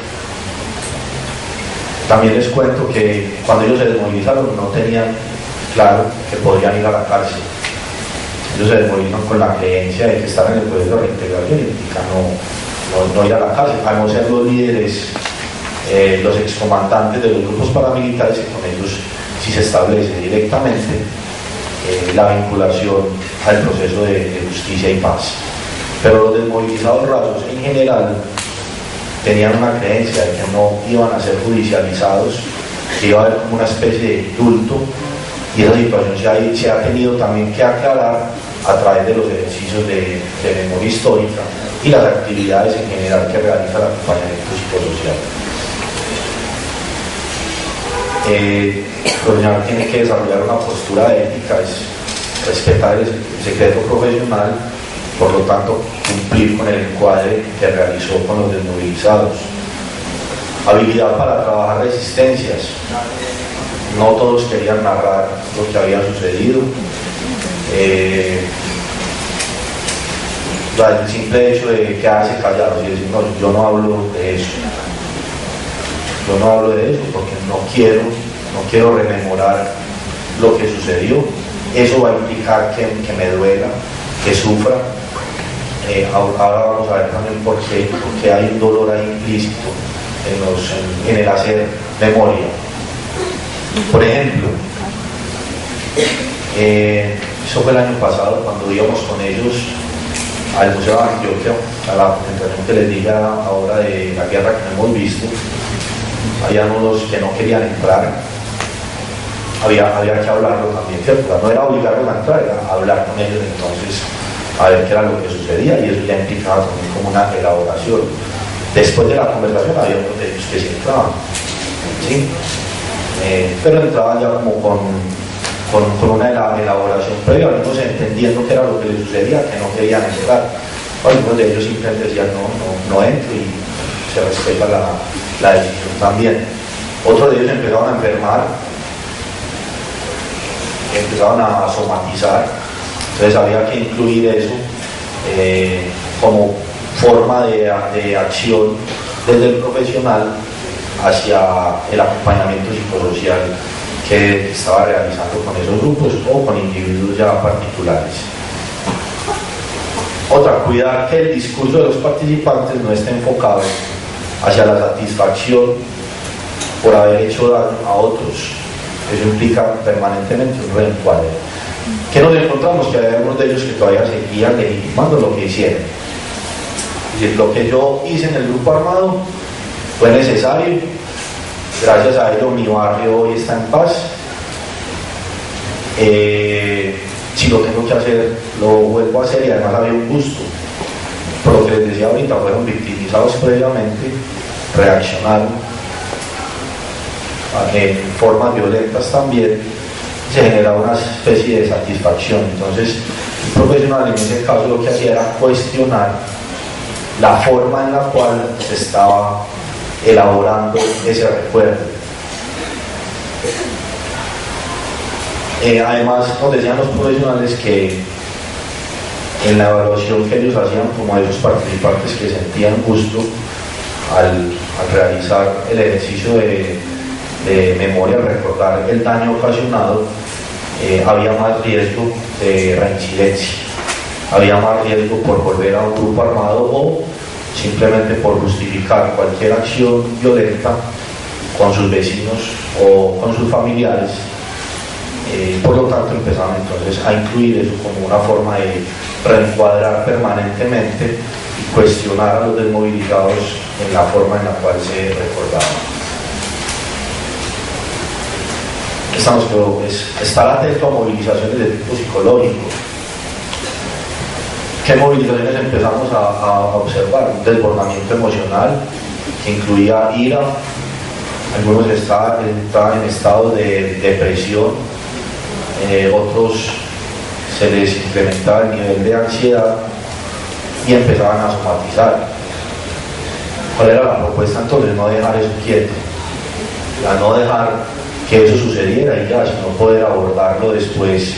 También les cuento que cuando ellos se desmovilizaron no tenían claro que podían ir a la cárcel. Ellos se desmovilizan con la creencia de que estar en el proceso de reintegración implica no ir a la cárcel, a no ser los líderes, los excomandantes de los grupos paramilitares, y con ellos sí se establece directamente la vinculación al proceso de justicia y paz. Pero los desmovilizados rasos en general tenían una creencia de que no iban a ser judicializados, que iba a haber como una especie de indulto, y esa situación se ha tenido también que aclarar a través de los ejercicios de memoria histórica y las actividades en general que realiza el acompañamiento psicosocial. El profesional tiene que desarrollar una postura ética, es respetar el secreto profesional, por lo tanto cumplir con el encuadre que realizó con los desmovilizados. Habilidad para trabajar resistencias. No todos querían narrar lo que había sucedido. El simple hecho de quedarse callados y decir, no, yo no hablo de eso. Yo no hablo de eso porque no quiero rememorar lo que sucedió. Eso va a implicar que me duela, que sufra. Ahora vamos a ver también por qué, porque hay un dolor ahí implícito en el hacer memoria. Por ejemplo, eso fue el año pasado cuando íbamos con ellos al Museo de Antioquia, a la presentación que les dije ahora de la guerra que no hemos visto. Habían unos que no querían entrar, había que hablarlo también, ¿cierto? No era obligarlos a entrar, era hablar con ellos entonces a ver qué era lo que sucedía, y eso ya implicaba también como una elaboración. Después de la conversación había unos de ellos que sí entraban, ¿sí? Pero entraban ya como con una elaboración previa, algunos entendiendo qué era lo que les sucedía, que no querían entrar. Algunos de ellos simplemente decían no entro, y se respeta la decisión también. Otros de ellos empezaron a enfermar, empezaron a somatizar, entonces había que incluir eso como forma de acción desde el profesional hacia el acompañamiento psicosocial que estaba realizando con esos grupos o con individuos ya particulares. Otra, cuidar que el discurso de los participantes no esté enfocado hacia la satisfacción por haber hecho daño a otros. Eso implica permanentemente un reencuadre. ¿Qué nos encontramos? Que había algunos de ellos que todavía seguían legitimando lo que hicieron. Es decir, lo que yo hice en el grupo armado fue necesario, gracias a ello mi barrio hoy está en paz. Si lo tengo que hacer, lo vuelvo a hacer, y además había un gusto. Por lo que les decía ahorita, fueron victimizados previamente, reaccionaron en formas violentas también, se generaba una especie de satisfacción. Entonces el profesional en ese caso lo que hacía era cuestionar la forma en la cual se estaba elaborando ese recuerdo. Además nos decían los profesionales que en la evaluación que ellos hacían como de esos participantes que sentían gusto al realizar el ejercicio de memoria, al recordar el daño ocasionado, había más riesgo de reincidencia, había más riesgo por volver a un grupo armado o simplemente por justificar cualquier acción violenta con sus vecinos o con sus familiares. Por lo tanto empezaron entonces a incluir eso como una forma de reencuadrar permanentemente y cuestionar a los desmovilizados en la forma en la cual se recordaban. Estamos, estar atento a movilizaciones de tipo psicológico. ¿Qué movilizaciones empezamos a observar? Un desbordamiento emocional que incluía ira, algunos entraban en estado de depresión, otros se les incrementaba el nivel de ansiedad y empezaban a somatizar. ¿Cuál era la propuesta entonces? No dejar eso quieto, no dejar que eso sucediera y ya, sino poder abordarlo después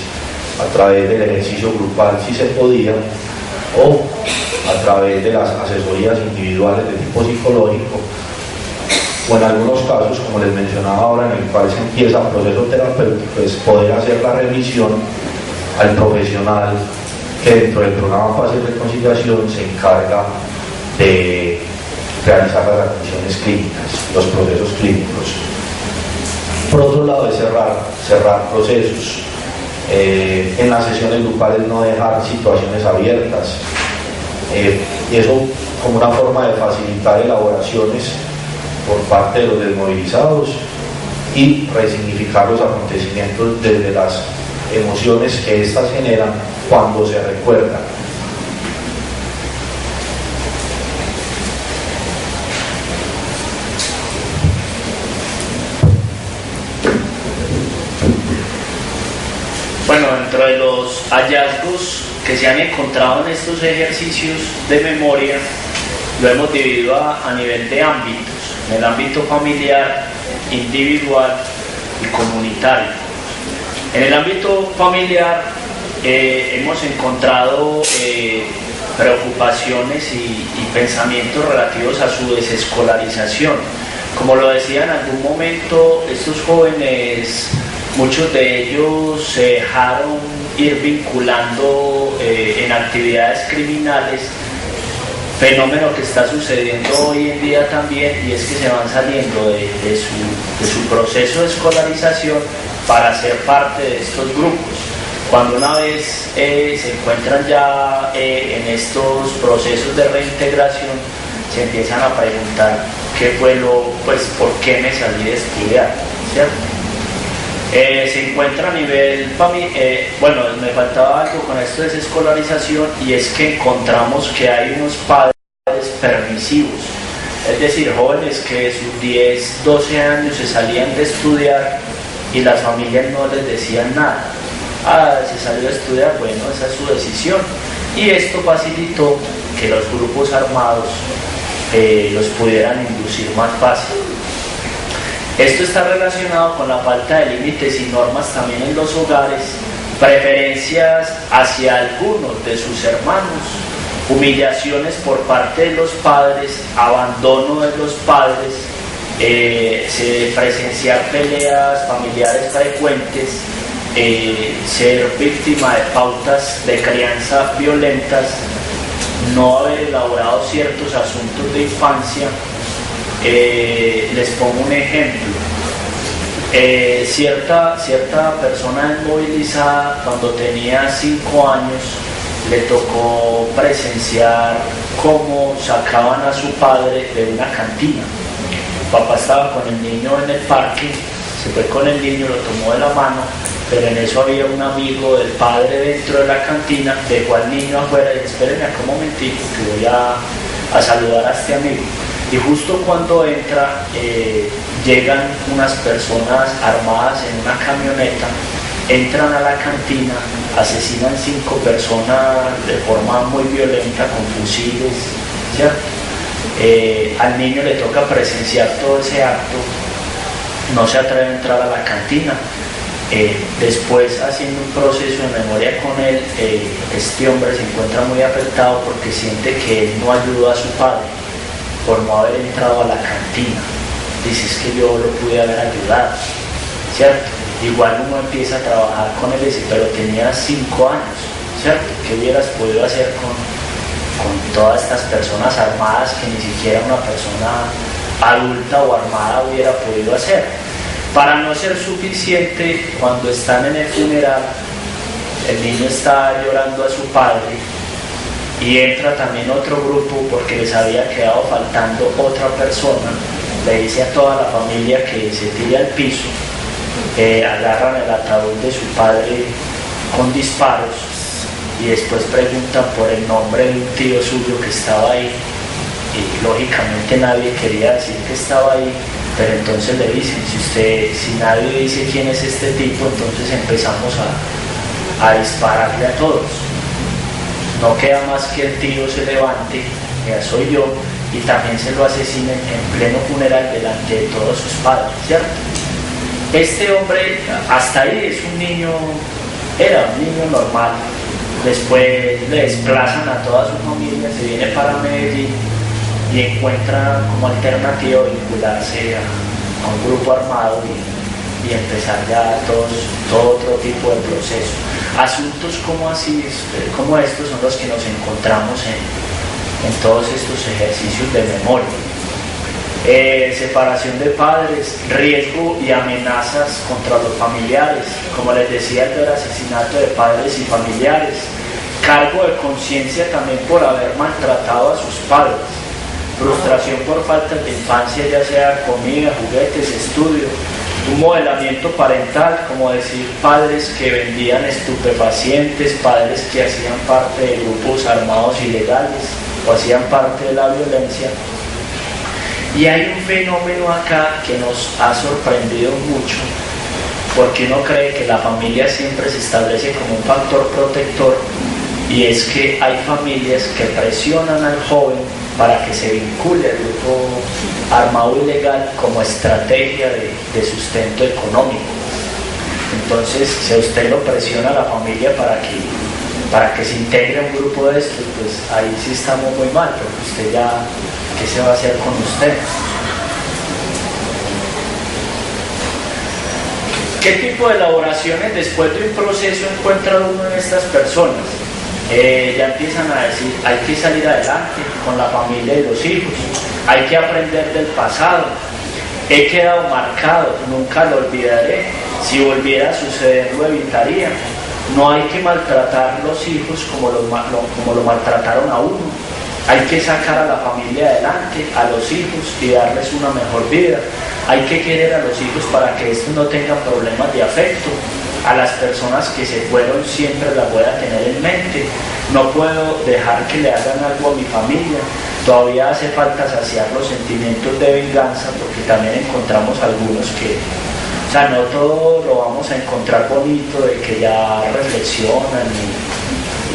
a través del ejercicio grupal si se podía, o a través de las asesorías individuales de tipo psicológico, o en algunos casos, como les mencionaba ahora, en el cual se empieza el proceso terapéutico, es poder hacer la revisión al profesional que dentro del programa Paz y Reconciliación se encarga de realizar las atenciones clínicas, los procesos clínicos. Por otro lado, es cerrar procesos. En las sesiones grupales no dejar situaciones abiertas. Y eso como una forma de facilitar elaboraciones por parte de los desmovilizados y resignificar los acontecimientos desde las emociones que éstas generan cuando se recuerdan. Bueno, dentro de los hallazgos que se han encontrado en estos ejercicios de memoria, lo hemos dividido a nivel de ámbitos, en el ámbito familiar, individual y comunitario. En el ámbito familiar hemos encontrado preocupaciones y pensamientos relativos a su desescolarización. Como lo decía en algún momento, estos jóvenes, muchos de ellos se dejaron ir vinculando en actividades criminales, fenómeno que está sucediendo hoy en día también, y es que se van saliendo de su proceso de escolarización para ser parte de estos grupos. Cuando una vez se encuentran ya en estos procesos de reintegración, se empiezan a preguntar qué fue por qué me salí de estudiar, ¿cierto? Se encuentra a nivel bueno, me faltaba algo con esto de desescolarización, y es que encontramos que hay unos padres permisivos, es decir, jóvenes que de sus 10, 12 años se salían de estudiar y las familias no les decían nada. Se salió de estudiar, bueno, esa es su decisión, y esto facilitó que los grupos armados los pudieran inducir más fácil. Esto está relacionado con la falta de límites y normas también en los hogares, preferencias hacia algunos de sus hermanos, humillaciones por parte de los padres, abandono de los padres, presenciar peleas familiares frecuentes, ser víctima de pautas de crianza violentas, no haber elaborado ciertos asuntos de infancia. Les pongo un ejemplo. Cierta persona desmovilizada, cuando tenía 5 años, le tocó presenciar cómo sacaban a su padre de una cantina. El papá estaba con el niño en el parque, se fue con el niño, lo tomó de la mano, pero en eso había un amigo del padre dentro de la cantina, dejó al niño afuera y dijo: espérenme acá un momentito que voy a saludar a este amigo. Y justo cuando entra, llegan unas personas armadas en una camioneta, entran a la cantina, asesinan 5 personas de forma muy violenta con fusiles, ¿cierto? Al niño le toca presenciar todo ese acto, no se atreve a entrar a la cantina. Después, haciendo un proceso de memoria con él, este hombre se encuentra muy afectado porque siente que él no ayudó a su padre por no haber entrado a la cantina. Dice: es que yo lo pude haber ayudado, ¿cierto? Igual uno empieza a trabajar con él y dice: pero tenías 5 años, ¿cierto? ¿Qué hubieras podido hacer con todas estas personas armadas que ni siquiera una persona adulta o armada hubiera podido hacer? Para no ser suficiente, cuando están en el funeral, el niño está llorando a su padre y entra también otro grupo porque les había quedado faltando otra persona. Le dice a toda la familia que se tire al piso, agarran el ataúd de su padre con disparos y después preguntan por el nombre de un tío suyo que estaba ahí, y lógicamente nadie quería decir que estaba ahí. pero entonces le dicen, si nadie dice quién es este tipo, entonces empezamos a dispararle a todos. No queda más que el tío se levante, ya soy yo, y también se lo asesinen en pleno funeral delante de todos sus padres, ¿cierto? Este hombre hasta ahí es un niño, era un niño normal. Después le desplazan a toda su familia, se viene para Medellín y encuentra como alternativa vincularse a un grupo armado y empezar ya todo otro tipo de proceso. Asuntos como estos son los que nos encontramos en todos estos ejercicios de memoria. Separación de padres, riesgo y amenazas contra los familiares, como les decía, el asesinato de padres y familiares, cargo de conciencia también por haber maltratado a sus padres, frustración por falta de infancia, ya sea comida, juguetes, estudio, un modelamiento parental, como decir, padres que vendían estupefacientes, padres que hacían parte de grupos armados ilegales o hacían parte de la violencia. Y hay un fenómeno acá que nos ha sorprendido mucho, porque uno cree que la familia siempre se establece como un factor protector, y es que hay familias que presionan al joven para que se vincule al grupo armado ilegal como estrategia de sustento económico. Entonces, si a usted lo presiona a la familia para que se integre a un grupo de estos, pues ahí sí estamos muy mal, porque usted ya, ¿qué se va a hacer con usted? ¿Qué tipo de elaboraciones después de un proceso encuentra uno en estas personas? Ya empiezan a decir, hay que salir adelante con la familia y los hijos, hay que aprender del pasado, he quedado marcado, nunca lo olvidaré, si volviera a suceder lo evitaría, no hay que maltratar a los hijos como lo maltrataron a uno, hay que sacar a la familia adelante, a los hijos, y darles una mejor vida, hay que querer a los hijos para que estos no tengan problemas de afecto, a las personas que se fueron siempre las voy a tener en mente, no puedo dejar que le hagan algo a mi familia, todavía hace falta saciar los sentimientos de venganza, porque también encontramos algunos que, o sea, no todo lo vamos a encontrar bonito, de que ya reflexionan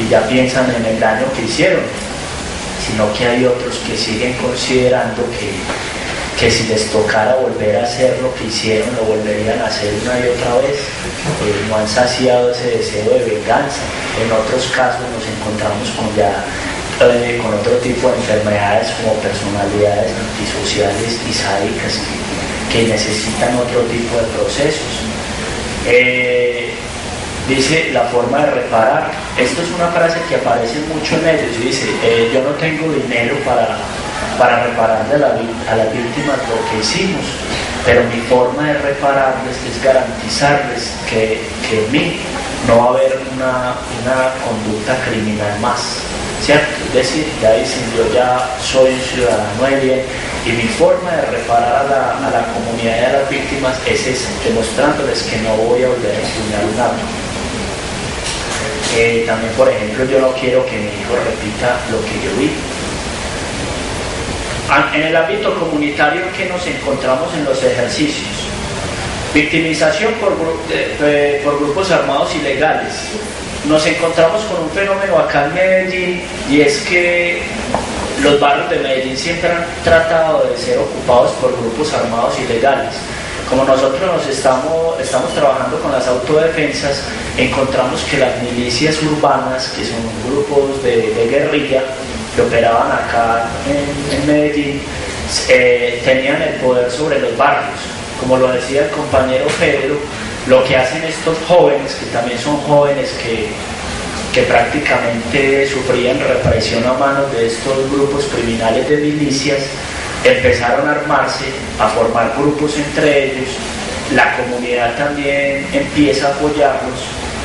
y ya piensan en el daño que hicieron, sino que hay otros que siguen considerando que si les tocara volver a hacer lo que hicieron, lo volverían a hacer una y otra vez. No han saciado ese deseo de venganza. En otros casos nos encontramos con otro tipo de enfermedades, como personalidades antisociales y sádicas que necesitan otro tipo de procesos. Dice la forma de reparar. Esto es una frase que aparece mucho en ellos. Dice, yo no tengo dinero para repararle a las víctimas lo que hicimos, pero mi forma de repararles es garantizarles que en mí no va a haber una conducta criminal más, ¿cierto? Es decir, ya dicen, yo ya soy un ciudadano de bien, y mi forma de reparar a la comunidad y a las víctimas es esa, demostrándoles que no voy a volver a empuñar un arma. También, por ejemplo, yo no quiero que mi hijo repita lo que yo vi. En el ámbito comunitario, ¿en qué nos encontramos en los ejercicios? Victimización por grupos armados ilegales. Nos encontramos con un fenómeno acá en Medellín, y es que los barrios de Medellín siempre han tratado de ser ocupados por grupos armados ilegales. Como nosotros estamos trabajando con las autodefensas, encontramos que las milicias urbanas, que son grupos de guerrilla que operaban acá en Medellín, tenían el poder sobre los barrios. Como lo decía el compañero Pedro, lo que hacen estos jóvenes, que también son jóvenes que prácticamente sufrían represión a manos de estos grupos criminales de milicias, empezaron a armarse, a formar grupos entre ellos, la comunidad también empieza a apoyarlos,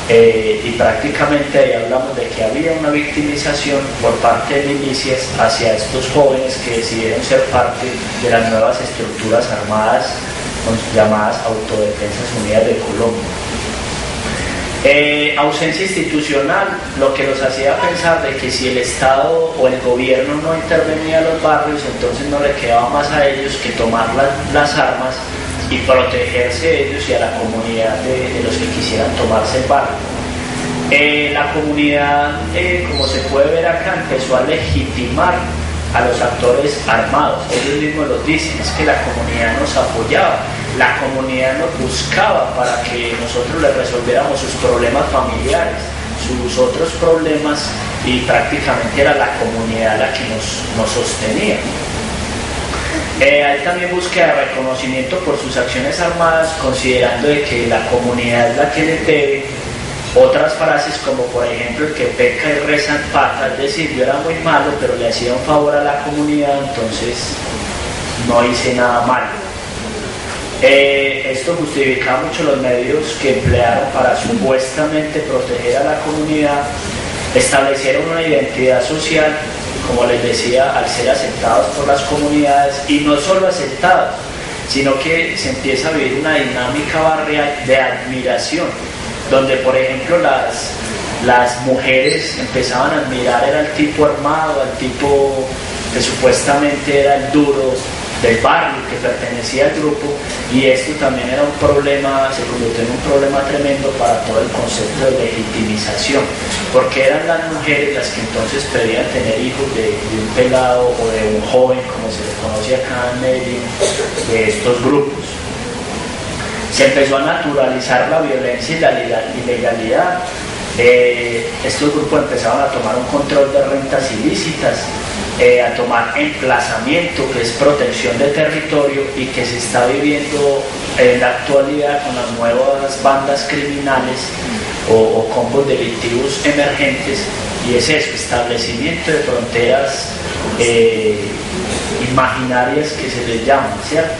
y prácticamente ahí hablamos de que había una victimización por parte de milicias hacia estos jóvenes que decidieron ser parte de las nuevas estructuras armadas llamadas Autodefensas Unidas de Colombia. Ausencia institucional, lo que los hacía pensar de que si el Estado o el gobierno no intervenía en los barrios, entonces no le quedaba más a ellos que tomar las armas y protegerse de ellos y a la comunidad de los que quisieran tomarse el barrio. La comunidad, como se puede ver acá, empezó a legitimar a los actores armados. Ellos mismos lo dicen, es que la comunidad nos apoyaba, la comunidad nos buscaba para que nosotros les resolviéramos sus problemas familiares, sus otros problemas, y prácticamente era la comunidad la que nos sostenía. Hay también búsqueda de reconocimiento por sus acciones armadas, considerando de que la comunidad es la que les debe. Otras frases como por ejemplo el que peca y reza empata, es decir, yo era muy malo pero le hacía un favor a la comunidad, entonces no hice nada malo. Esto justificaba mucho los medios que emplearon para supuestamente proteger a la comunidad. Establecieron una identidad social, como les decía, al ser aceptados por las comunidades, y no solo aceptados, sino que se empieza a vivir una dinámica barrial de admiración, donde por ejemplo las mujeres empezaban a admirar al tipo armado, al tipo que supuestamente era el duro del barrio, que pertenecía al grupo, y esto también era un problema, se convirtió en un problema tremendo para todo el concepto de legitimización, porque eran las mujeres las que entonces pedían tener hijos de un pelado o de un joven, como se le conoce acá en Medellín, de estos grupos. Se empezó a naturalizar la violencia y la ilegalidad. Estos grupos empezaron a tomar un control de rentas ilícitas, a tomar emplazamiento, que es protección de territorio, y que se está viviendo en la actualidad con las nuevas bandas criminales o combos delictivos emergentes, y es eso, establecimiento de fronteras imaginarias que se les llaman, ¿cierto?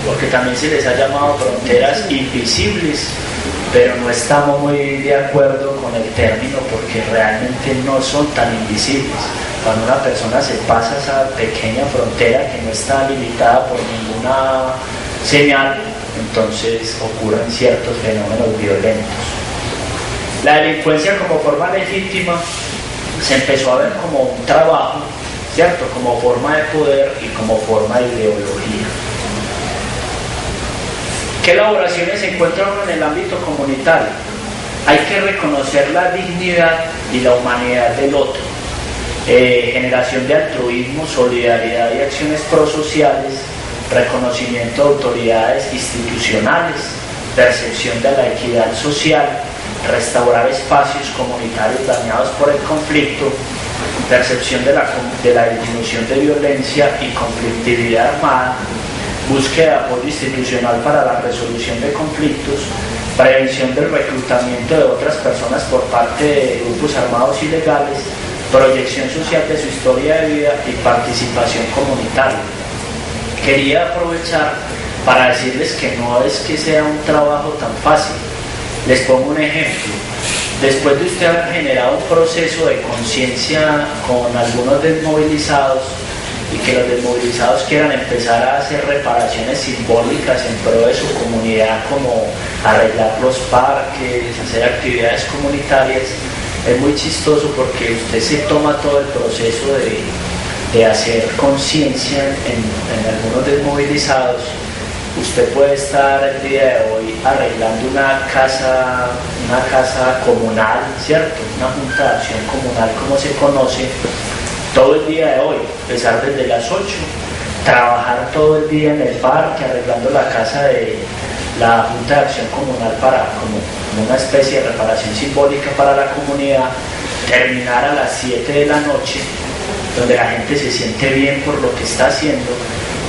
Porque también se les ha llamado fronteras invisibles, pero no estamos muy de acuerdo con el término porque realmente no son tan invisibles. Cuando una persona se pasa esa pequeña frontera que no está limitada por ninguna señal, entonces ocurren ciertos fenómenos violentos. La delincuencia como forma legítima se empezó a ver como un trabajo, ¿cierto? Como forma de poder y como forma de ideología. ¿Qué elaboraciones se encuentran en el ámbito comunitario? Hay que reconocer la dignidad y la humanidad del otro. Generación de altruismo, solidaridad y acciones prosociales, reconocimiento de autoridades institucionales, percepción de la equidad social, restaurar espacios comunitarios dañados por el conflicto, percepción de la disminución de violencia y conflictividad armada, búsqueda de apoyo institucional para la resolución de conflictos, prevención del reclutamiento de otras personas por parte de grupos armados ilegales, proyección social de su historia de vida y participación comunitaria. Quería aprovechar para decirles que no es que sea un trabajo tan fácil. Les pongo un ejemplo. Después de usted haber generado un proceso de conciencia con algunos desmovilizados, y que los desmovilizados quieran empezar a hacer reparaciones simbólicas en pro de su comunidad, como arreglar los parques, hacer actividades comunitarias, es muy chistoso porque usted se toma todo el proceso de hacer conciencia en algunos desmovilizados. Usted puede estar el día de hoy arreglando una casa comunal, ¿cierto? Una junta de acción comunal, como se conoce, todo el día de hoy, empezar desde las 8, trabajar todo el día en el parque, arreglando la casa de la Junta de Acción Comunal como una especie de reparación simbólica para la comunidad, terminar a las 7 de la noche, donde la gente se siente bien por lo que está haciendo,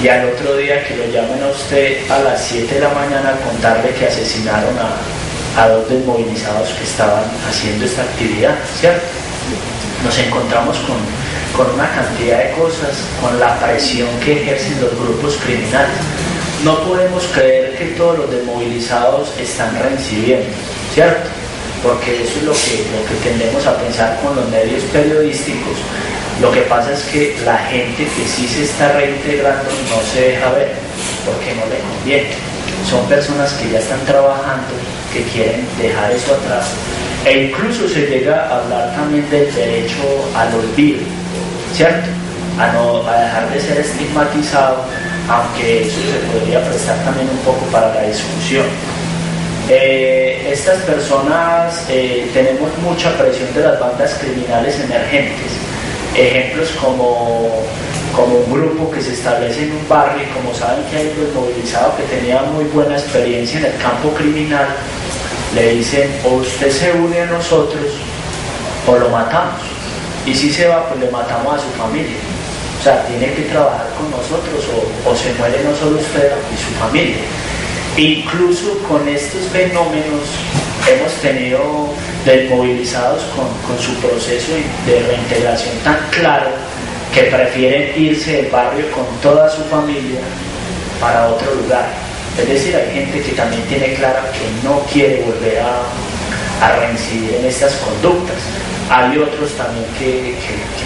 y al otro día que lo llamen a usted a las 7 de la mañana a contarle que asesinaron a 2 desmovilizados que estaban haciendo esta actividad, ¿cierto? Nos encontramos con una cantidad de cosas, con la presión que ejercen los grupos criminales. No podemos creer que todos los desmovilizados están reincidiendo, ¿cierto? Porque eso es lo que tendemos a pensar con los medios periodísticos. Lo que pasa es que la gente que sí se está reintegrando no se deja ver, porque no le conviene. son personas que ya están trabajando, que quieren dejar eso atrás, e incluso se llega a hablar también del derecho al olvido, ¿cierto? A dejar de ser estigmatizado, aunque eso se podría prestar también un poco para la discusión. Estas personas, tenemos mucha presión de las bandas criminales emergentes, ejemplos como un grupo que se establece en un barrio, y como saben que hay un desmovilizado que tenía muy buena experiencia en el campo criminal, le dicen: o usted se une a nosotros o lo matamos, y si se va, pues le matamos a su familia. O sea, tiene que trabajar con nosotros o se muere no solo usted y su familia. Incluso con estos fenómenos hemos tenido desmovilizados con su proceso de reintegración tan claro, que prefieren irse del barrio con toda su familia para otro lugar. Es decir, hay gente que también tiene clara que no quiere volver a reincidir en estas conductas. Hay otros también que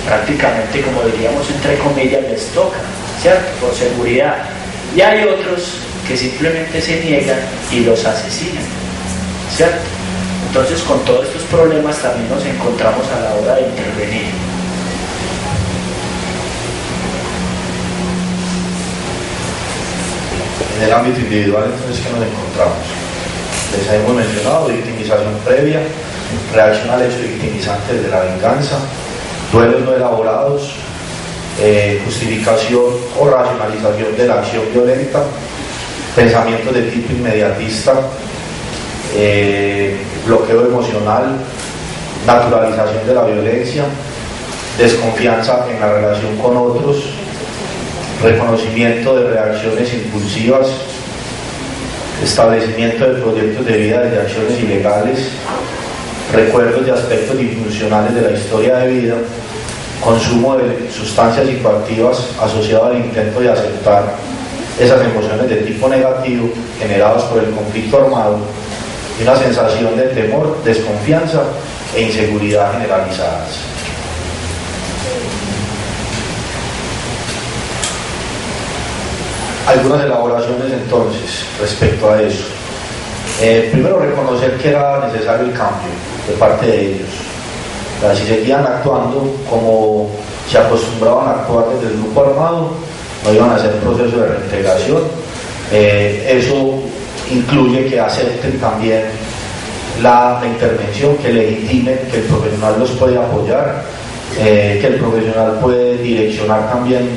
prácticamente, como diríamos entre comillas, les toca, ¿cierto? Por seguridad. Y hay otros que simplemente se niegan y los asesinan, ¿cierto? Entonces, con todos estos problemas también nos encontramos a la hora de intervenir. En el ámbito individual, entonces, ¿qué nos encontramos? Les hemos mencionado: victimización previa, reacción al hecho victimizante de la venganza, duelos no elaborados, justificación o racionalización de la acción violenta, pensamientos de tipo inmediatista, bloqueo emocional, naturalización de la violencia, desconfianza en la relación con otros, reconocimiento de reacciones impulsivas, establecimiento de proyectos de vida desde acciones ilegales, recuerdos de aspectos disfuncionales de la historia de vida, consumo de sustancias psicoactivas asociado al intento de aceptar esas emociones de tipo negativo generadas por el conflicto armado, y una sensación de temor, desconfianza e inseguridad generalizadas. Algunas elaboraciones entonces respecto a eso. Primero, reconocer que era necesario el cambio de parte de ellos. O sea, si seguían actuando como se acostumbraban a actuar desde el grupo armado, no iban a hacer proceso de reintegración. Eso incluye que acepten también la intervención, que legitimen que el profesional los puede apoyar, que el profesional puede direccionar también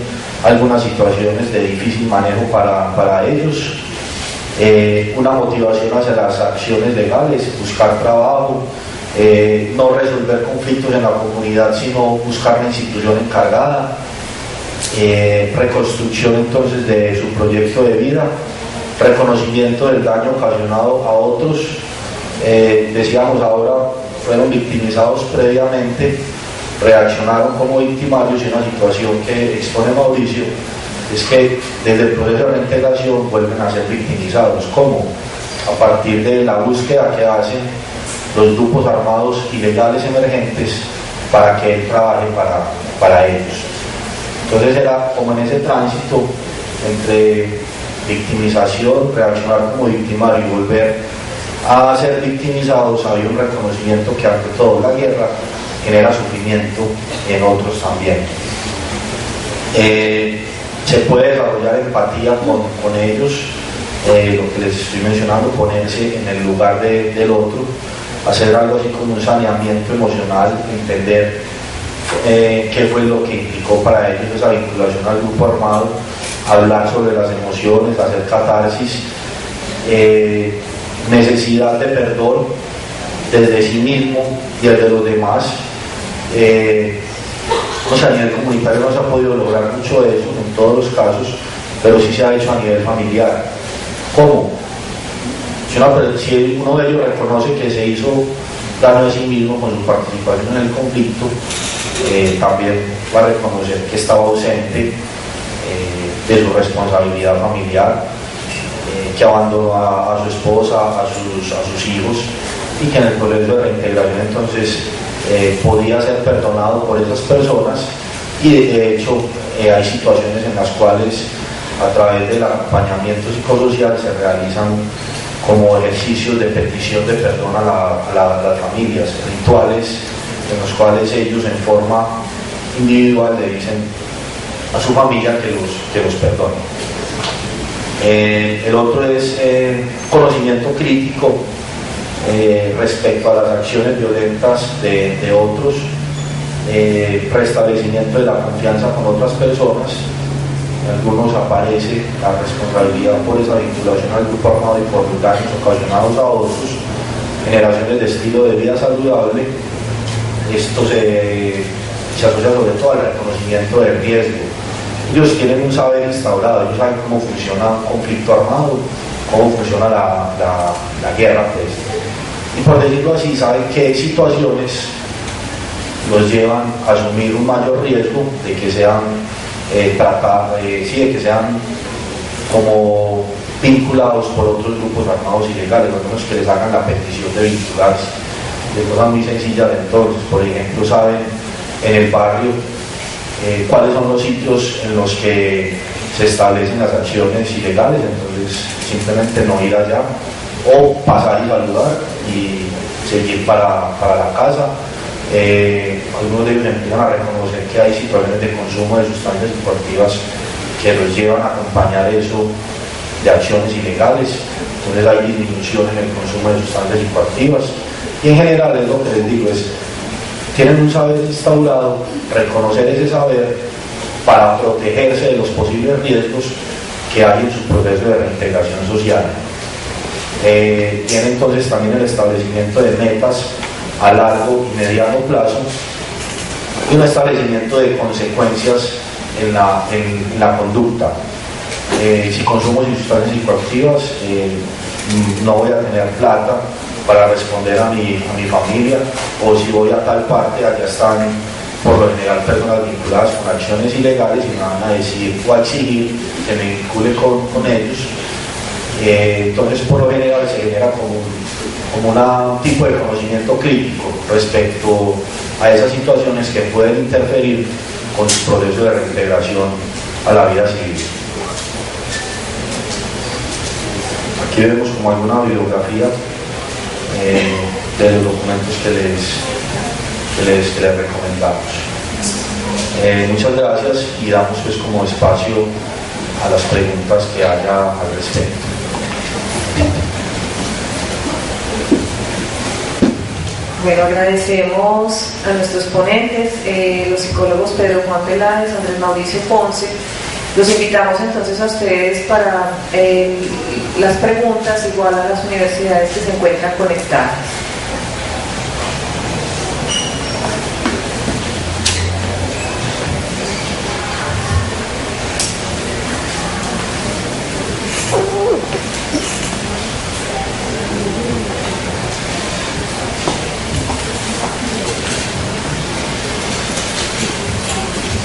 algunas situaciones de difícil manejo para ellos, una motivación hacia las acciones legales, buscar trabajo, no resolver conflictos en la comunidad, sino buscar la institución encargada, reconstrucción entonces de su proyecto de vida, reconocimiento del daño ocasionado a otros. Decíamos ahora, fueron victimizados previamente, reaccionaron como victimarios, y una situación que expone Mauricio es que desde el proceso de reintegración vuelven a ser victimizados. ¿Cómo? A partir de la búsqueda que hacen los grupos armados ilegales emergentes para que él trabaje para ellos. Entonces era como en ese tránsito entre victimización, reaccionar como victimario y volver a ser victimizados, había un reconocimiento que ante todo la guerra genera sufrimiento en otros también. Se puede desarrollar empatía con ellos, lo que les estoy mencionando, ponerse en el lugar del otro, hacer algo así como un saneamiento emocional, entender qué fue lo que implicó para ellos esa vinculación al grupo armado, hablar sobre las emociones, hacer catarsis, necesidad de perdón desde sí mismo y el de los demás. A nivel comunitario no se ha podido lograr mucho de eso en todos los casos, pero sí se ha hecho a nivel familiar. ¿Cómo? Si uno de ellos reconoce que se hizo daño a sí mismo con su participación en el conflicto, también va a reconocer que estaba ausente de su responsabilidad familiar, que abandonó a su esposa, a sus hijos, y que en el proceso de reintegración entonces podía ser perdonado por esas personas. Y de hecho hay situaciones en las cuales a través del acompañamiento psicosocial se realizan como ejercicios de petición de perdón a las familias, rituales en los cuales ellos en forma individual le dicen a su familia que los perdone. El otro es conocimiento crítico respecto a las acciones violentas de otros, restablecimiento de la confianza con otras personas. En algunos aparece la responsabilidad por esa vinculación al grupo armado y por los daños ocasionados a otros, generaciones de estilo de vida saludable. Esto se asocia sobre todo al reconocimiento del riesgo. Ellos tienen un saber instaurado, ellos saben cómo funciona un conflicto armado, cómo funciona la guerra, pues. Y por decirlo así, saben qué situaciones los llevan a asumir un mayor riesgo de que sean de que sean como vinculados por otros grupos armados ilegales, algunos que les hagan la petición de vincularse, de cosas muy sencillas. Entonces, por ejemplo, saben en el barrio cuáles son los sitios en los que se establecen las acciones ilegales, entonces simplemente no ir allá o pasar y saludar y seguir para la casa. Algunos de ellos empiezan a reconocer que hay situaciones de consumo de sustancias psicoactivas que los llevan a acompañar eso de acciones ilegales, entonces hay disminución en el consumo de sustancias psicoactivas y en general es lo que les digo, tienen un saber instaurado, reconocer ese saber para protegerse de los posibles riesgos que hay en su proceso de reintegración social. Tiene entonces también el establecimiento de metas a largo y mediano plazo y un establecimiento de consecuencias en la conducta. Si consumo sustancias psicoactivas, no voy a tener plata para responder a mi familia, o si voy a tal parte, allá están por lo general personas vinculadas con acciones ilegales y me van a decir o a exigir que me vincule con ellos. Entonces por lo general se genera como un tipo de conocimiento crítico respecto a esas situaciones que pueden interferir con su proceso de reintegración a la vida civil. Aquí vemos como alguna bibliografía de los documentos que les recomendamos. Muchas gracias y damos pues como espacio a las preguntas que haya al respecto. Bueno, agradecemos a nuestros ponentes, los psicólogos Pedro Juan Peláez, Andrés Mauricio Ponce. Los invitamos entonces a ustedes para las preguntas, igual a las universidades que se encuentran conectadas.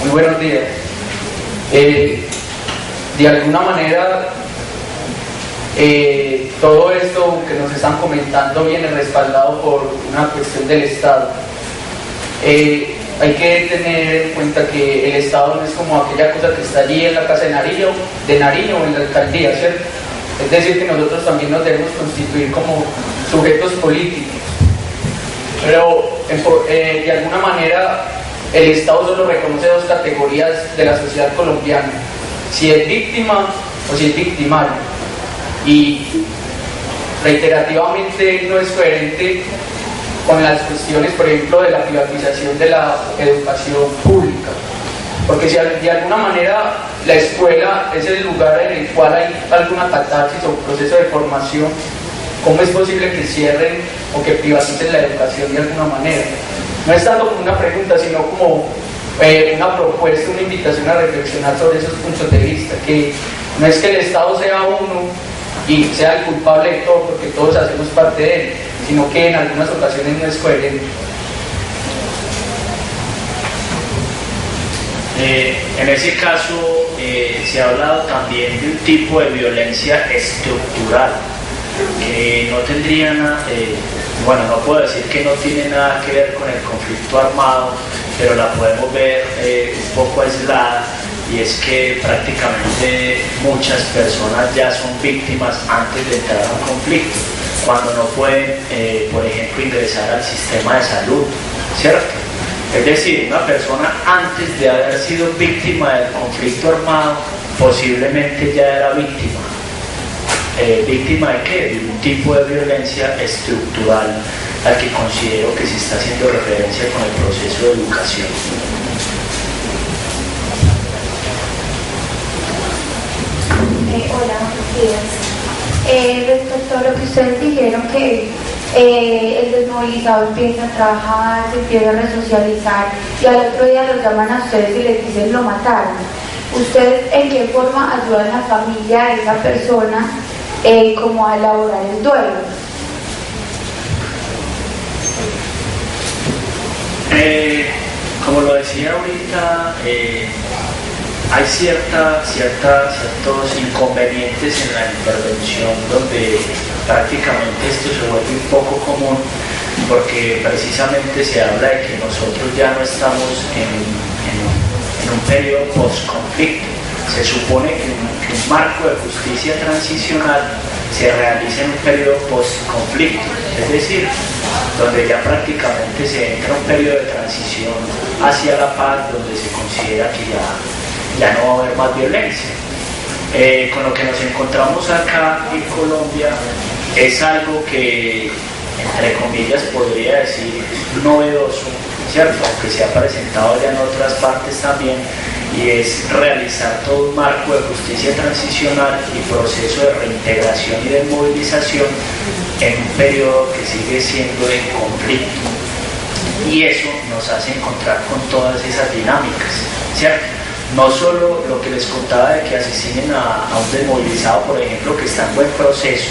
Muy buenos días. De alguna manera, todo esto que nos están comentando viene respaldado por una cuestión del Estado. Hay que tener en cuenta que el Estado no es como aquella cosa que está allí en la casa de Nariño o en la alcaldía, ¿cierto? Es decir, que nosotros también nos debemos constituir como sujetos políticos. Pero de alguna manera el Estado solo reconoce dos categorías de la sociedad colombiana: si es víctima o si es victimario, y reiterativamente no es coherente con las cuestiones, por ejemplo, de la privatización de la educación pública, porque si de alguna manera la escuela es el lugar en el cual hay alguna catarsis o proceso de formación, ¿cómo es posible que cierren o que privaticen la educación de alguna manera? No es tanto como una pregunta, sino como una propuesta, una invitación a reflexionar sobre esos puntos de vista, que no es que el Estado sea uno y sea el culpable de todo, porque todos hacemos parte de él, sino que en algunas ocasiones no es coherente. En ese caso se ha hablado también de un tipo de violencia estructural que no tendría nada, bueno, no puedo decir que no tiene nada que ver con el conflicto armado, pero la podemos ver un poco aislada, y es que prácticamente muchas personas ya son víctimas antes de entrar a un conflicto, cuando no pueden, por ejemplo, ingresar al sistema de salud, ¿cierto? Es decir, una persona antes de haber sido víctima del conflicto armado, posiblemente ya era víctima. ¿Víctima de qué? De un tipo de violencia estructural al que considero que se está haciendo referencia con el proceso de educación. Hola, buenos días. Respecto a lo que ustedes dijeron, que el desmovilizado empieza a trabajar, se empieza a resocializar y al otro día los llaman a ustedes y les dicen lo mataron. ¿Ustedes en qué forma ayudan a la familia de esa persona como a elaborar el duelo? Como lo decía ahorita, hay ciertos inconvenientes en la intervención donde prácticamente esto se vuelve un poco común, porque precisamente se habla de que nosotros ya no estamos en un periodo post-conflicto. Se supone que un marco de justicia transicional se realiza en un periodo post-conflicto, es decir, donde ya prácticamente se entra un periodo de transición hacia la paz, donde se considera que ya no va a haber más violencia. Con lo que nos encontramos acá en Colombia es algo que, entre comillas, podría decir novedoso, ¿cierto? Aunque se ha presentado ya en otras partes también, y es realizar todo un marco de justicia transicional y proceso de reintegración y de movilización en un periodo que sigue siendo de conflicto. Y eso nos hace encontrar con todas esas dinámicas, ¿cierto? No solo lo que les contaba de que asesinen a un desmovilizado, por ejemplo, que está en buen proceso,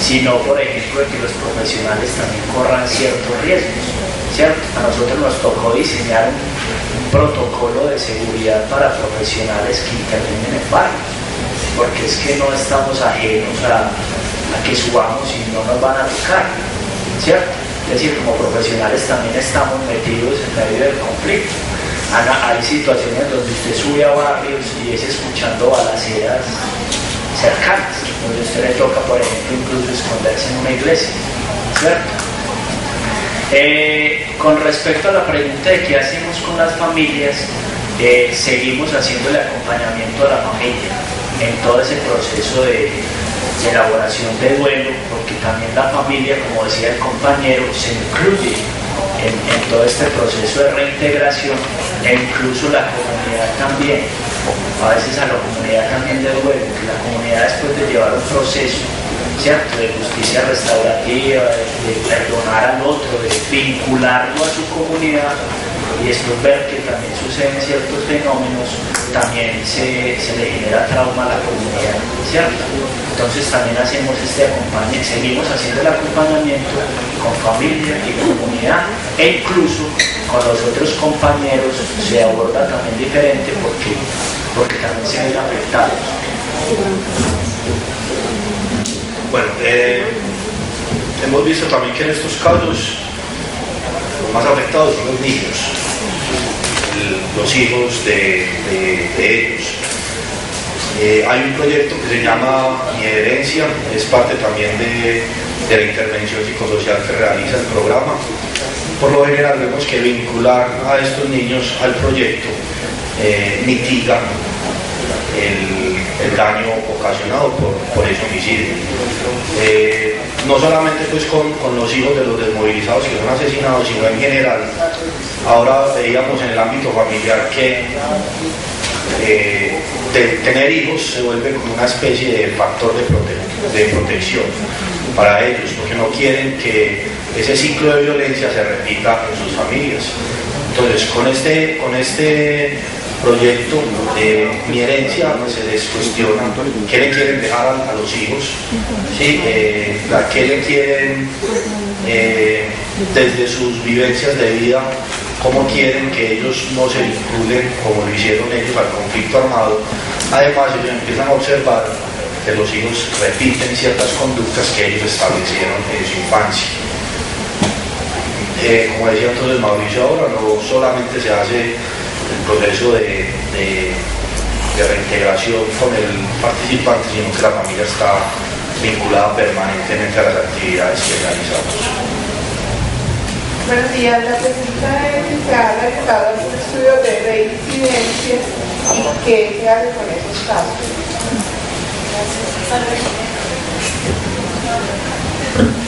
sino, por ejemplo, de que los profesionales también corran ciertos riesgos, ¿cierto? A nosotros nos tocó diseñar un protocolo de seguridad para profesionales que intervienen en barrios, porque es que no estamos ajenos a que subamos y no nos van a tocar, ¿cierto? Es decir, como profesionales también estamos metidos en medio del conflicto. Hay situaciones donde usted sube a barrios y es escuchando balaceras cercanas, donde a usted le toca, por ejemplo, incluso esconderse en una iglesia, ¿cierto? Con respecto a la pregunta de qué hacemos con las familias, seguimos haciéndole acompañamiento a la familia en todo ese proceso de elaboración de duelo, porque también la familia, como decía el compañero, se incluye en todo este proceso de reintegración, e incluso la comunidad también. A veces a la comunidad también de duelo, que la comunidad, después de llevar un proceso, ¿cierto?, de justicia restaurativa, de perdonar al otro, de vincularlo a su comunidad, y después ver que también suceden ciertos fenómenos, también se le genera trauma a la comunidad, ¿cierto? Entonces también hacemos seguimos haciendo el acompañamiento con familia y comunidad, e incluso con los otros compañeros se aborda también diferente porque también se ven afectados. Bueno, hemos visto también que en estos casos los más afectados son los niños, los hijos de ellos. Hay un proyecto que se llama Mi Herencia, es parte también de la intervención psicosocial que realiza el programa. Por lo general vemos que vincular a estos niños al proyecto mitiga el daño ocasionado por ese homicidio. No solamente pues con los hijos de los desmovilizados que son asesinados, sino en general. Ahora veíamos en el ámbito familiar que tener hijos se vuelve como una especie de factor de protección para ellos, porque no quieren que ese ciclo de violencia se repita en sus familias. Entonces, con este proyecto de Mi Herencia se les cuestiona qué le quieren dejar a los hijos, ¿sí? Qué le quieren desde sus vivencias de vida, cómo quieren que ellos no se vinculen como lo hicieron ellos al conflicto armado. Además, ellos empiezan a observar que los hijos repiten ciertas conductas que ellos establecieron en su infancia. Como decía entonces Mauricio ahora, no solamente se hace el proceso de reintegración con el participante, sino que la familia está vinculada permanentemente a las actividades que realizamos. Buenos días, la pregunta es si se ha realizado algún estudio de reincidencia y qué se hace con esos casos.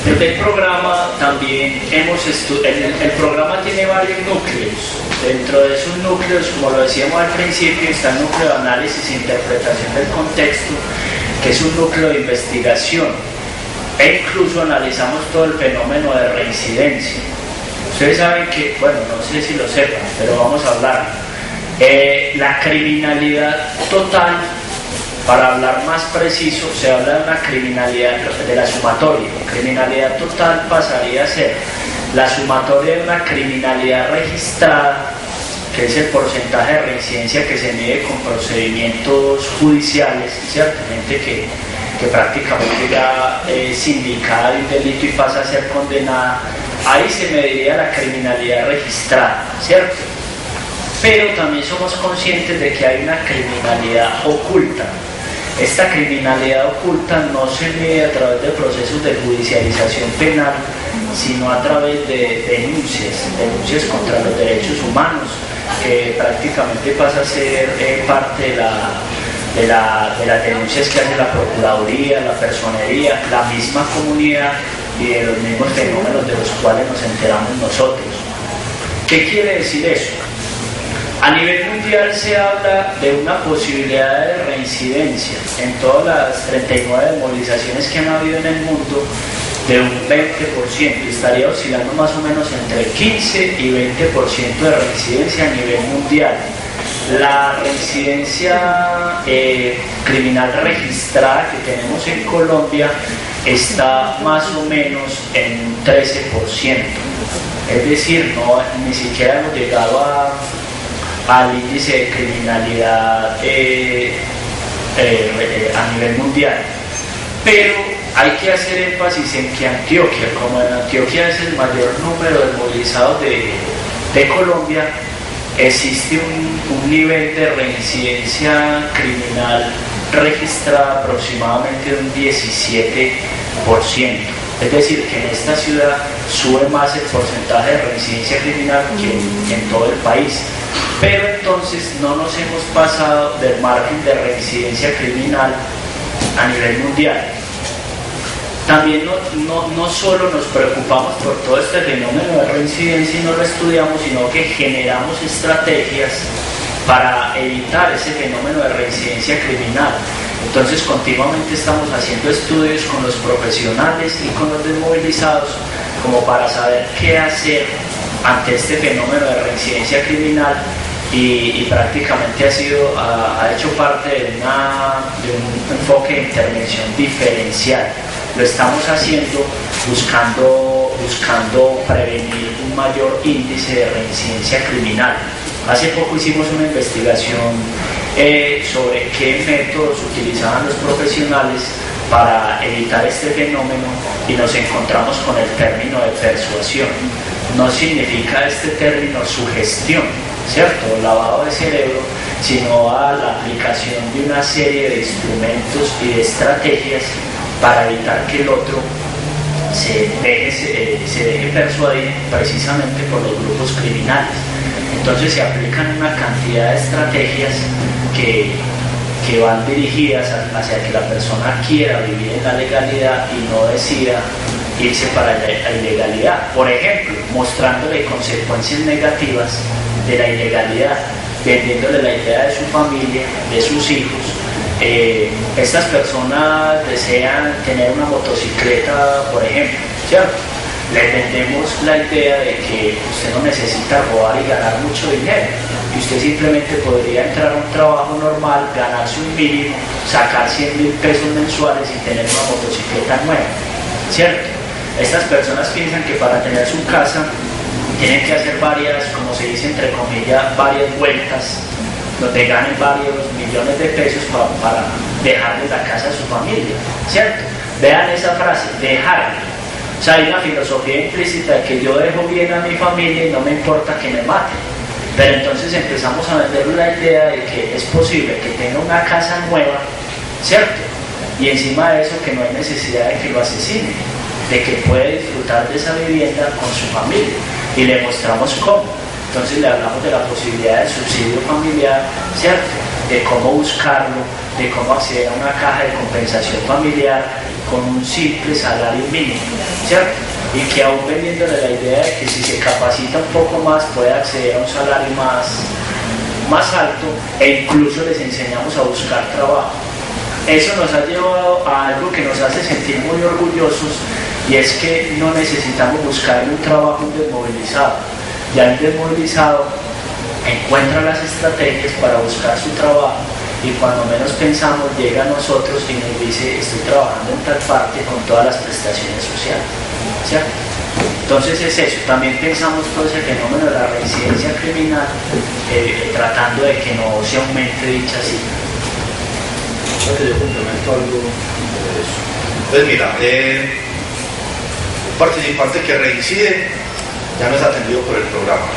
Desde el programa también el programa tiene varios núcleos. Dentro de esos núcleos, como lo decíamos al principio, está el núcleo de análisis e interpretación del contexto, que es un núcleo de investigación, e incluso analizamos todo el fenómeno de reincidencia. Ustedes saben que, bueno, no sé si lo sepan, pero vamos a hablar. La criminalidad total, para hablar más preciso, se habla de una criminalidad de la sumatoria. Criminalidad total pasaría a ser la sumatoria de una criminalidad registrada, que es el porcentaje de reincidencia que se mide con procedimientos judiciales, ciertamente que prácticamente ya es indicada de un delito y pasa a ser condenada. Ahí se mediría la criminalidad registrada, ¿cierto? Pero también somos conscientes de que hay una criminalidad oculta. Esta criminalidad oculta no se mide a través de procesos de judicialización penal, sino a través de denuncias contra los derechos humanos, que prácticamente pasa a ser parte de las denuncias que hace la Procuraduría, la Personería, la misma comunidad y de los mismos fenómenos de los cuales nos enteramos nosotros. ¿Qué quiere decir eso? A nivel mundial se habla de una posibilidad de reincidencia en todas las 39 movilizaciones que han habido en el mundo de un 20%, estaría oscilando más o menos entre 15 y 20% de reincidencia a nivel mundial. La reincidencia criminal registrada que tenemos en Colombia está más o menos en un 13%, es decir, ni siquiera hemos llegado al índice de criminalidad a nivel mundial. Pero hay que hacer énfasis en que Antioquia, como en Antioquia es el mayor número de movilizados de Colombia, existe un nivel de reincidencia criminal registrada aproximadamente de un 17%. Es decir, que en esta ciudad sube más el porcentaje de reincidencia criminal que en todo el país. Pero entonces no nos hemos pasado del margen de reincidencia criminal a nivel mundial. También no solo nos preocupamos por todo este fenómeno de reincidencia y no lo estudiamos, sino que generamos estrategias para evitar ese fenómeno de reincidencia criminal. Entonces continuamente estamos haciendo estudios con los profesionales y con los desmovilizados como para saber qué hacer ante este fenómeno de reincidencia criminal y prácticamente ha hecho parte de un enfoque de intervención diferencial. Lo estamos haciendo buscando prevenir un mayor índice de reincidencia criminal. Hace poco hicimos una investigación sobre qué métodos utilizaban los profesionales para evitar este fenómeno y nos encontramos con el término de persuasión. No significa este término sugestión, ¿cierto? Lavado de cerebro, sino a la aplicación de una serie de instrumentos y de estrategias para evitar que el otro se deje persuadir precisamente por los grupos criminales. Entonces se aplican una cantidad de estrategias que van dirigidas hacia que la persona quiera vivir en la legalidad y no decida irse para la ilegalidad. Por ejemplo, mostrándole consecuencias negativas de la ilegalidad, vendiéndole la idea de su familia, de sus hijos. Estas personas desean tener una motocicleta, por ejemplo, ¿cierto? Les vendemos la idea de que usted no necesita robar y ganar mucho dinero, que usted simplemente podría entrar a un trabajo normal, ganarse un mínimo, sacar 100.000 pesos mensuales y tener una motocicleta nueva, ¿cierto? Estas personas piensan que para tener su casa tienen que hacer varias, como se dice entre comillas, varias vueltas, donde ganen varios millones de pesos para dejarle la casa a su familia, ¿cierto? Vean esa frase, dejarle. O sea, hay una filosofía implícita de que yo dejo bien a mi familia y no me importa que me maten. Pero entonces empezamos a vender la idea de que es posible que tenga una casa nueva, ¿cierto? Y encima de eso que no hay necesidad de que lo asesinen, de que puede disfrutar de esa vivienda con su familia. Y le mostramos cómo. Entonces le hablamos de la posibilidad del subsidio familiar, ¿cierto? De cómo buscarlo, de cómo acceder a una caja de compensación familiar con un simple salario mínimo, ¿cierto? Y que aún vendiéndole la idea de que si se capacita un poco más puede acceder a un salario más alto, e incluso les enseñamos a buscar trabajo. Eso nos ha llevado a algo que nos hace sentir muy orgullosos, y es que no necesitamos buscar un trabajo desmovilizado. Ya el desmovilizado encuentra las estrategias para buscar su trabajo, y cuando menos pensamos llega a nosotros y nos dice: estoy trabajando en tal parte con todas las prestaciones sociales, ¿cierto? Entonces es eso. También pensamos todo ese fenómeno de la reincidencia criminal, tratando de que no se aumente dicha cifra. Yo complemento algo de eso. Pues mira, un participante que reincide ya no es atendido por el programa.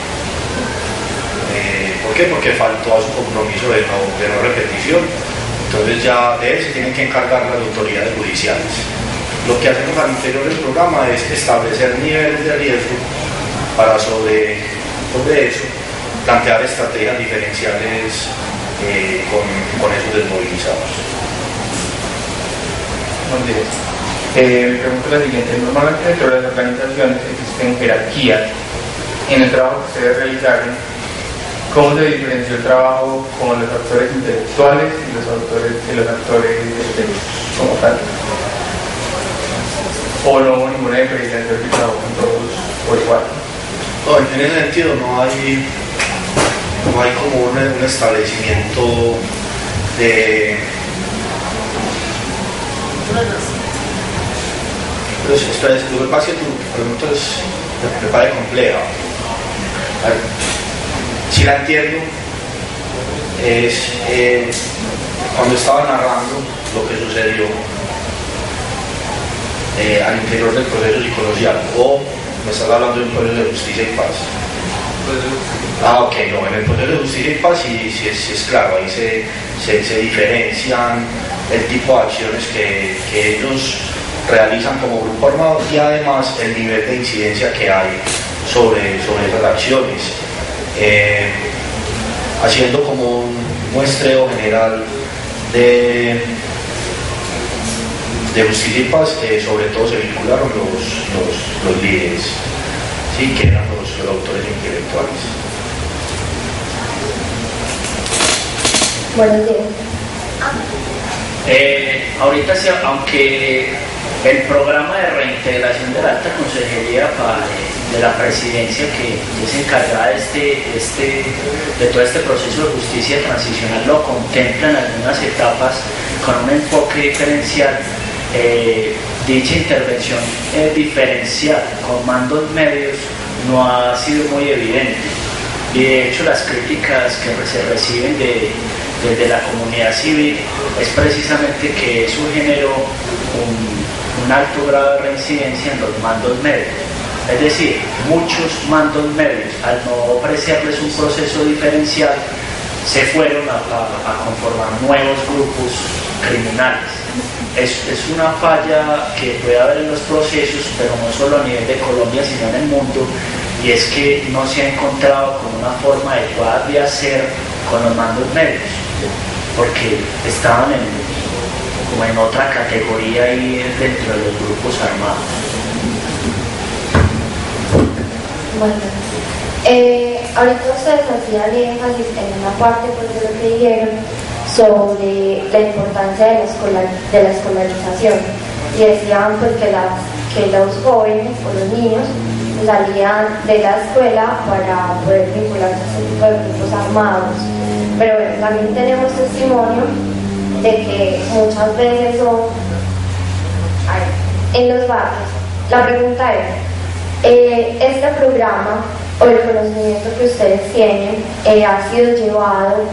¿Por qué? Porque faltó a su compromiso de no repetición. Entonces ya de él se tienen que encargar las autoridades judiciales. Lo que hacemos al interior del programa es establecer niveles de riesgo para sobre eso plantear estrategias diferenciales con esos desmovilizados. Mi pregunta es la siguiente: normalmente dentro de las organizaciones existen jerarquías en el trabajo que ustedes realizaron. ¿Cómo se diferenció el trabajo con los actores intelectuales y los actores como tal? ¿O no hubo ninguna diferencia entre el trabajo con todos por igual? No, en ese sentido no hay como un establecimiento de... Entonces, lo que pasa es que tu pregunta me parece compleja. A ver, si la entiendo, es cuando estaba narrando lo que sucedió al interior del proceso psicosocial, o me estás hablando de un proceso de justicia y paz. Ok, no, en el proceso de justicia y paz sí es claro, ahí se diferencian el tipo de acciones que ellos realizan como grupo armado, y además el nivel de incidencia que hay sobre esas acciones. Haciendo como un muestreo general de justicia y paz, sobre todo se vincularon los líderes, ¿sí? Que eran los autores intelectuales. Buenos días. Ahorita sí, aunque el programa de reintegración de la Alta Consejería de la Presidencia, que es encargada de todo este proceso de justicia transicional, lo contempla en algunas etapas con un enfoque diferencial. Dicha intervención diferencial con mandos medios no ha sido muy evidente, y de hecho las críticas que se reciben desde la comunidad civil es precisamente que eso generó un alto grado de reincidencia en los mandos medios. Es decir, muchos mandos medios, al no ofrecerles un proceso diferencial, se fueron a conformar nuevos grupos criminales. Es una falla que puede haber en los procesos, pero no solo a nivel de Colombia, sino en el mundo, y es que no se ha encontrado con una forma adecuada de hacer con los mandos medios, porque estaban como en otra categoría ahí dentro de los grupos armados. Bueno, ahorita ustedes hacían énfasis en una parte de lo que dijeron sobre la importancia de la escolarización, y decían pues que los jóvenes o los niños salían de la escuela para poder vincularse a este tipo de grupos armados. Pero bueno, también tenemos testimonio de que muchas veces son en los barrios. La pregunta es, este programa o el conocimiento que ustedes tienen ha sido llevado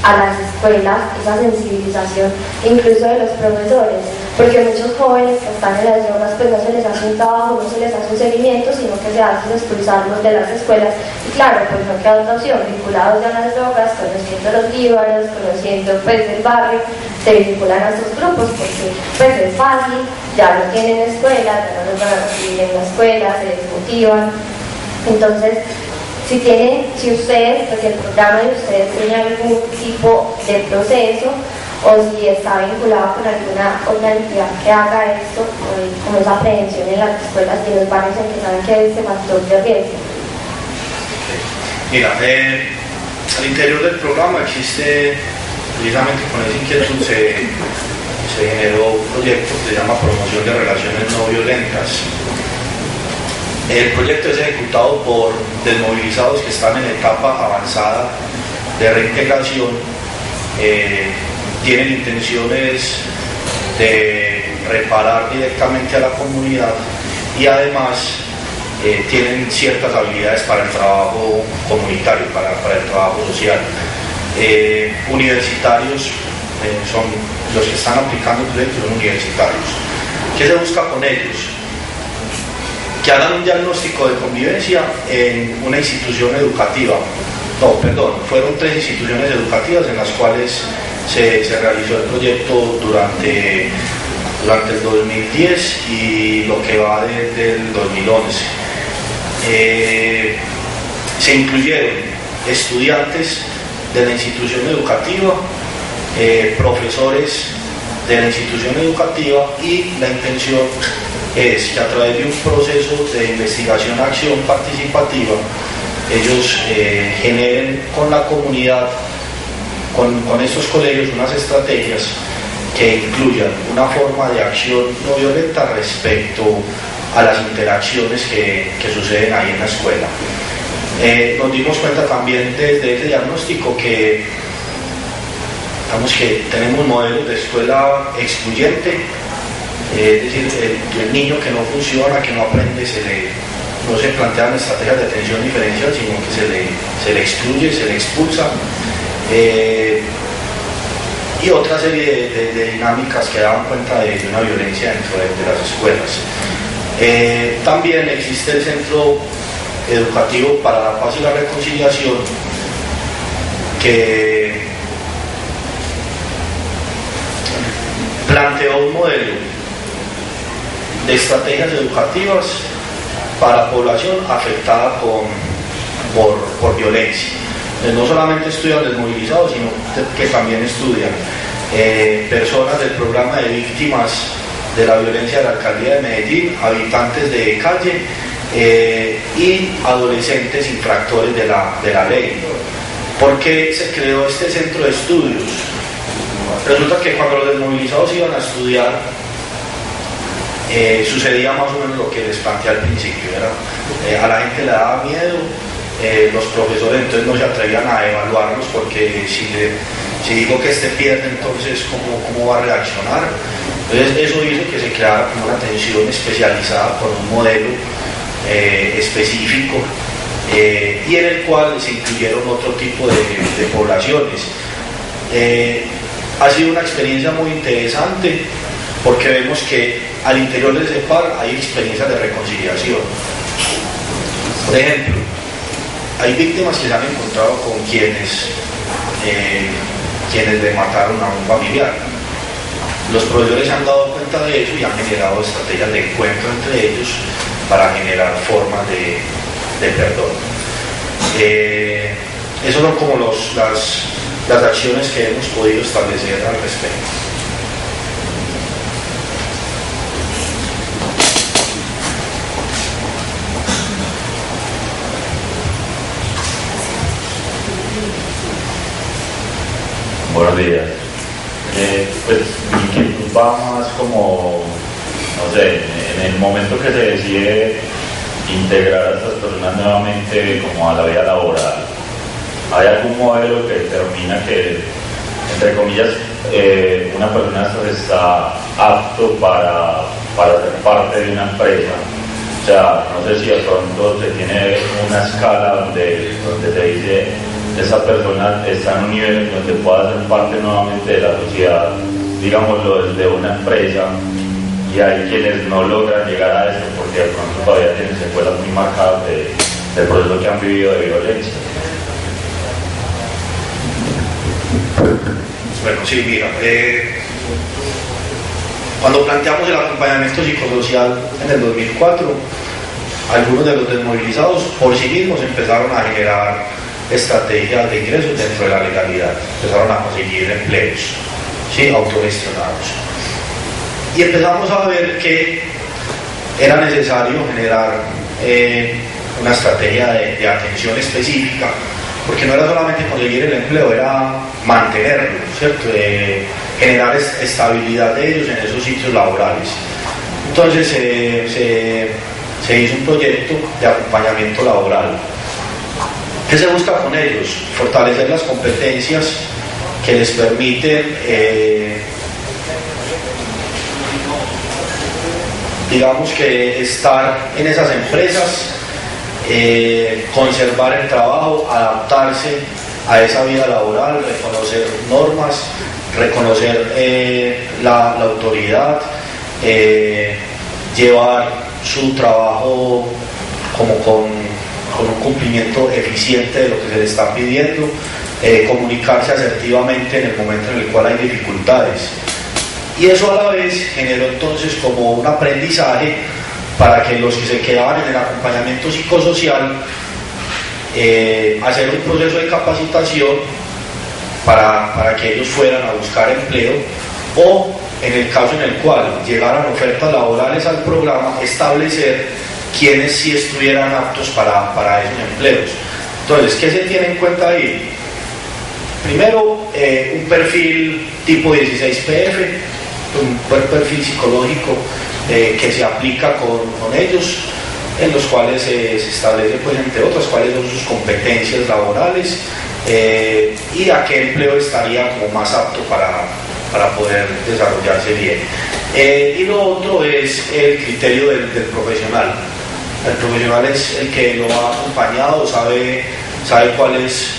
a las escuelas, esa sensibilización incluso de los profesores, porque muchos jóvenes que están en las drogas pues no se les hace un trabajo, no se les hace un seguimiento, sino que se hace expulsarlos de las escuelas, y claro, pues no queda otra opción, vinculados ya a las drogas, conociendo los líbaros, conociendo pues el barrio, se vinculan a estos grupos porque pues es fácil, ya no tienen escuela, ya no los van a recibir en la escuela, se desmotivan. Entonces, si ustedes, porque el programa de ustedes tiene algún tipo de proceso, o si está vinculado con alguna otra entidad que haga esto, como esa prevención en las escuelas y en los barrios en que saben que hay este factor de riesgo. Mira, al interior del programa existe, precisamente con esa inquietud se generó un proyecto que se llama Promoción de Relaciones No Violentas. El proyecto es ejecutado por desmovilizados que están en etapa avanzada de reintegración, tienen intenciones de reparar directamente a la comunidad y además tienen ciertas habilidades para el trabajo comunitario, para el trabajo social. Universitarios son los que están aplicando el proyecto, son universitarios. ¿Qué se busca con ellos? Que hagan un diagnóstico de convivencia en una institución educativa. No, perdón, fueron 3 instituciones educativas en las cuales se realizó el proyecto durante el 2010 y lo que va desde el 2011. Se incluyeron estudiantes de la institución educativa, profesores de la institución educativa, y la intención es que a través de un proceso de investigación-acción participativa ellos generen con la comunidad, con estos colegios, unas estrategias que incluyan una forma de acción no violenta respecto a las interacciones que suceden ahí en la escuela. Nos dimos cuenta también desde ese diagnóstico que tenemos modelos de escuela excluyente, es decir, el niño que no funciona, que no aprende, no se plantean estrategias de atención diferencial, sino que se le excluye, se le expulsa, y otra serie de dinámicas que daban cuenta de una violencia dentro de las escuelas. También existe el Centro Educativo para la Paz y la Reconciliación, que planteó un modelo de estrategias educativas para población afectada por violencia. No solamente estudian desmovilizados, sino que también estudian personas del programa de víctimas de la violencia de la Alcaldía de Medellín, habitantes de calle y adolescentes infractores de la ley. ¿Por qué se creó este centro de estudios? Resulta que cuando los desmovilizados iban a estudiar, sucedía más o menos lo que les planteé al principio, a la gente le daba miedo, los profesores entonces no se atrevían a evaluarlos porque si digo que pierde, entonces ¿cómo va a reaccionar? Entonces eso hizo que se creara como una atención especializada con un modelo específico, y en el cual se incluyeron otro tipo de poblaciones. Ha sido una experiencia muy interesante porque vemos que al interior del CEPAR hay experiencias de reconciliación. Por ejemplo, hay víctimas que se han encontrado con quienes le mataron a un familiar. Los profesores se han dado cuenta de eso y han generado estrategias de encuentro entre ellos para generar formas de perdón. Esas son como las acciones que hemos podido establecer al respecto. Buenos días. Pues mi inquietud va más como, no sé, en el momento que se decide integrar a estas personas nuevamente como a la vida laboral, ¿hay algún modelo que determina que, entre comillas, una persona está apto para ser parte de una empresa? O sea, no sé si de pronto se tiene una escala donde se dice esa persona está en un nivel en donde pueda ser parte nuevamente de la sociedad, digámoslo, desde una empresa, y hay quienes no logran llegar a eso porque de pronto todavía tienen secuelas muy marcadas del proceso que han vivido de violencia. Bueno, sí, mira, cuando planteamos el acompañamiento psicosocial en el 2004, algunos de los desmovilizados por sí mismos empezaron a generar estrategias de ingresos dentro de la legalidad, empezaron a conseguir empleos, ¿sí?, autogestionados. Y empezamos a ver que era necesario generar una estrategia de atención específica, porque no era solamente conseguir el empleo, era mantenerlo, ¿cierto?, generar estabilidad de ellos en esos sitios laborales. Entonces se hizo un proyecto de acompañamiento laboral. ¿Qué se busca con ellos? Fortalecer las competencias que les permiten digamos que estar en esas empresas, conservar el trabajo, adaptarse a esa vida laboral, reconocer normas, reconocer la autoridad, llevar su trabajo como con un cumplimiento eficiente de lo que se le está pidiendo, comunicarse asertivamente en el momento en el cual hay dificultades. Y eso a la vez generó entonces como un aprendizaje para que los que se quedaban en el acompañamiento psicosocial hacer un proceso de capacitación para que ellos fueran a buscar empleo, o en el caso en el cual llegaran ofertas laborales al programa, establecer quienes sí estuvieran aptos para esos empleos. Entonces, ¿qué se tiene en cuenta ahí? Primero, un perfil tipo 16PF, un perfil psicológico que se aplica con ellos, en los cuales se establece, pues, entre otras, cuáles son sus competencias laborales y a qué empleo estaría como más apto para poder desarrollarse bien. Y lo otro es el criterio del profesional. El profesional es el que lo ha acompañado, sabe cuál es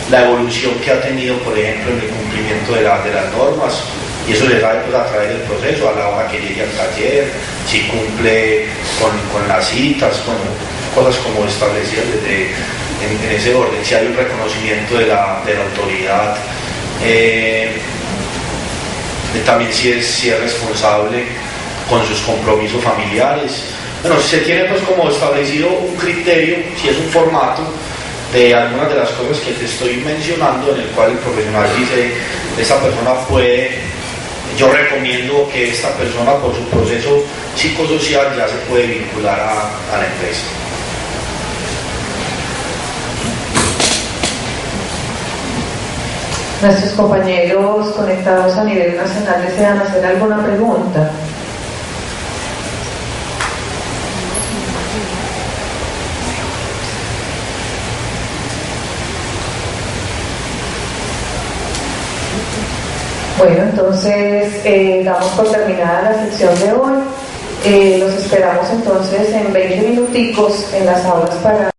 la evolución que ha tenido, por ejemplo, en el cumplimiento de las normas, y eso le sabe, pues, a través del proceso, a la hora que llegue al taller, si cumple con las citas, bueno, cosas como establecidas en ese orden, si hay un reconocimiento de la autoridad, también si es responsable con sus compromisos familiares. Bueno, se tiene, pues, como establecido un criterio, si es un formato de algunas de las cosas que te estoy mencionando, en el cual el profesional dice, esta persona yo recomiendo que esta persona, por su proceso psicosocial, ya se puede vincular a la empresa. Nuestros compañeros conectados a nivel nacional desean hacer alguna pregunta. Bueno, entonces damos por terminada la sección de hoy. Los esperamos entonces en 20 minuticos en las aulas para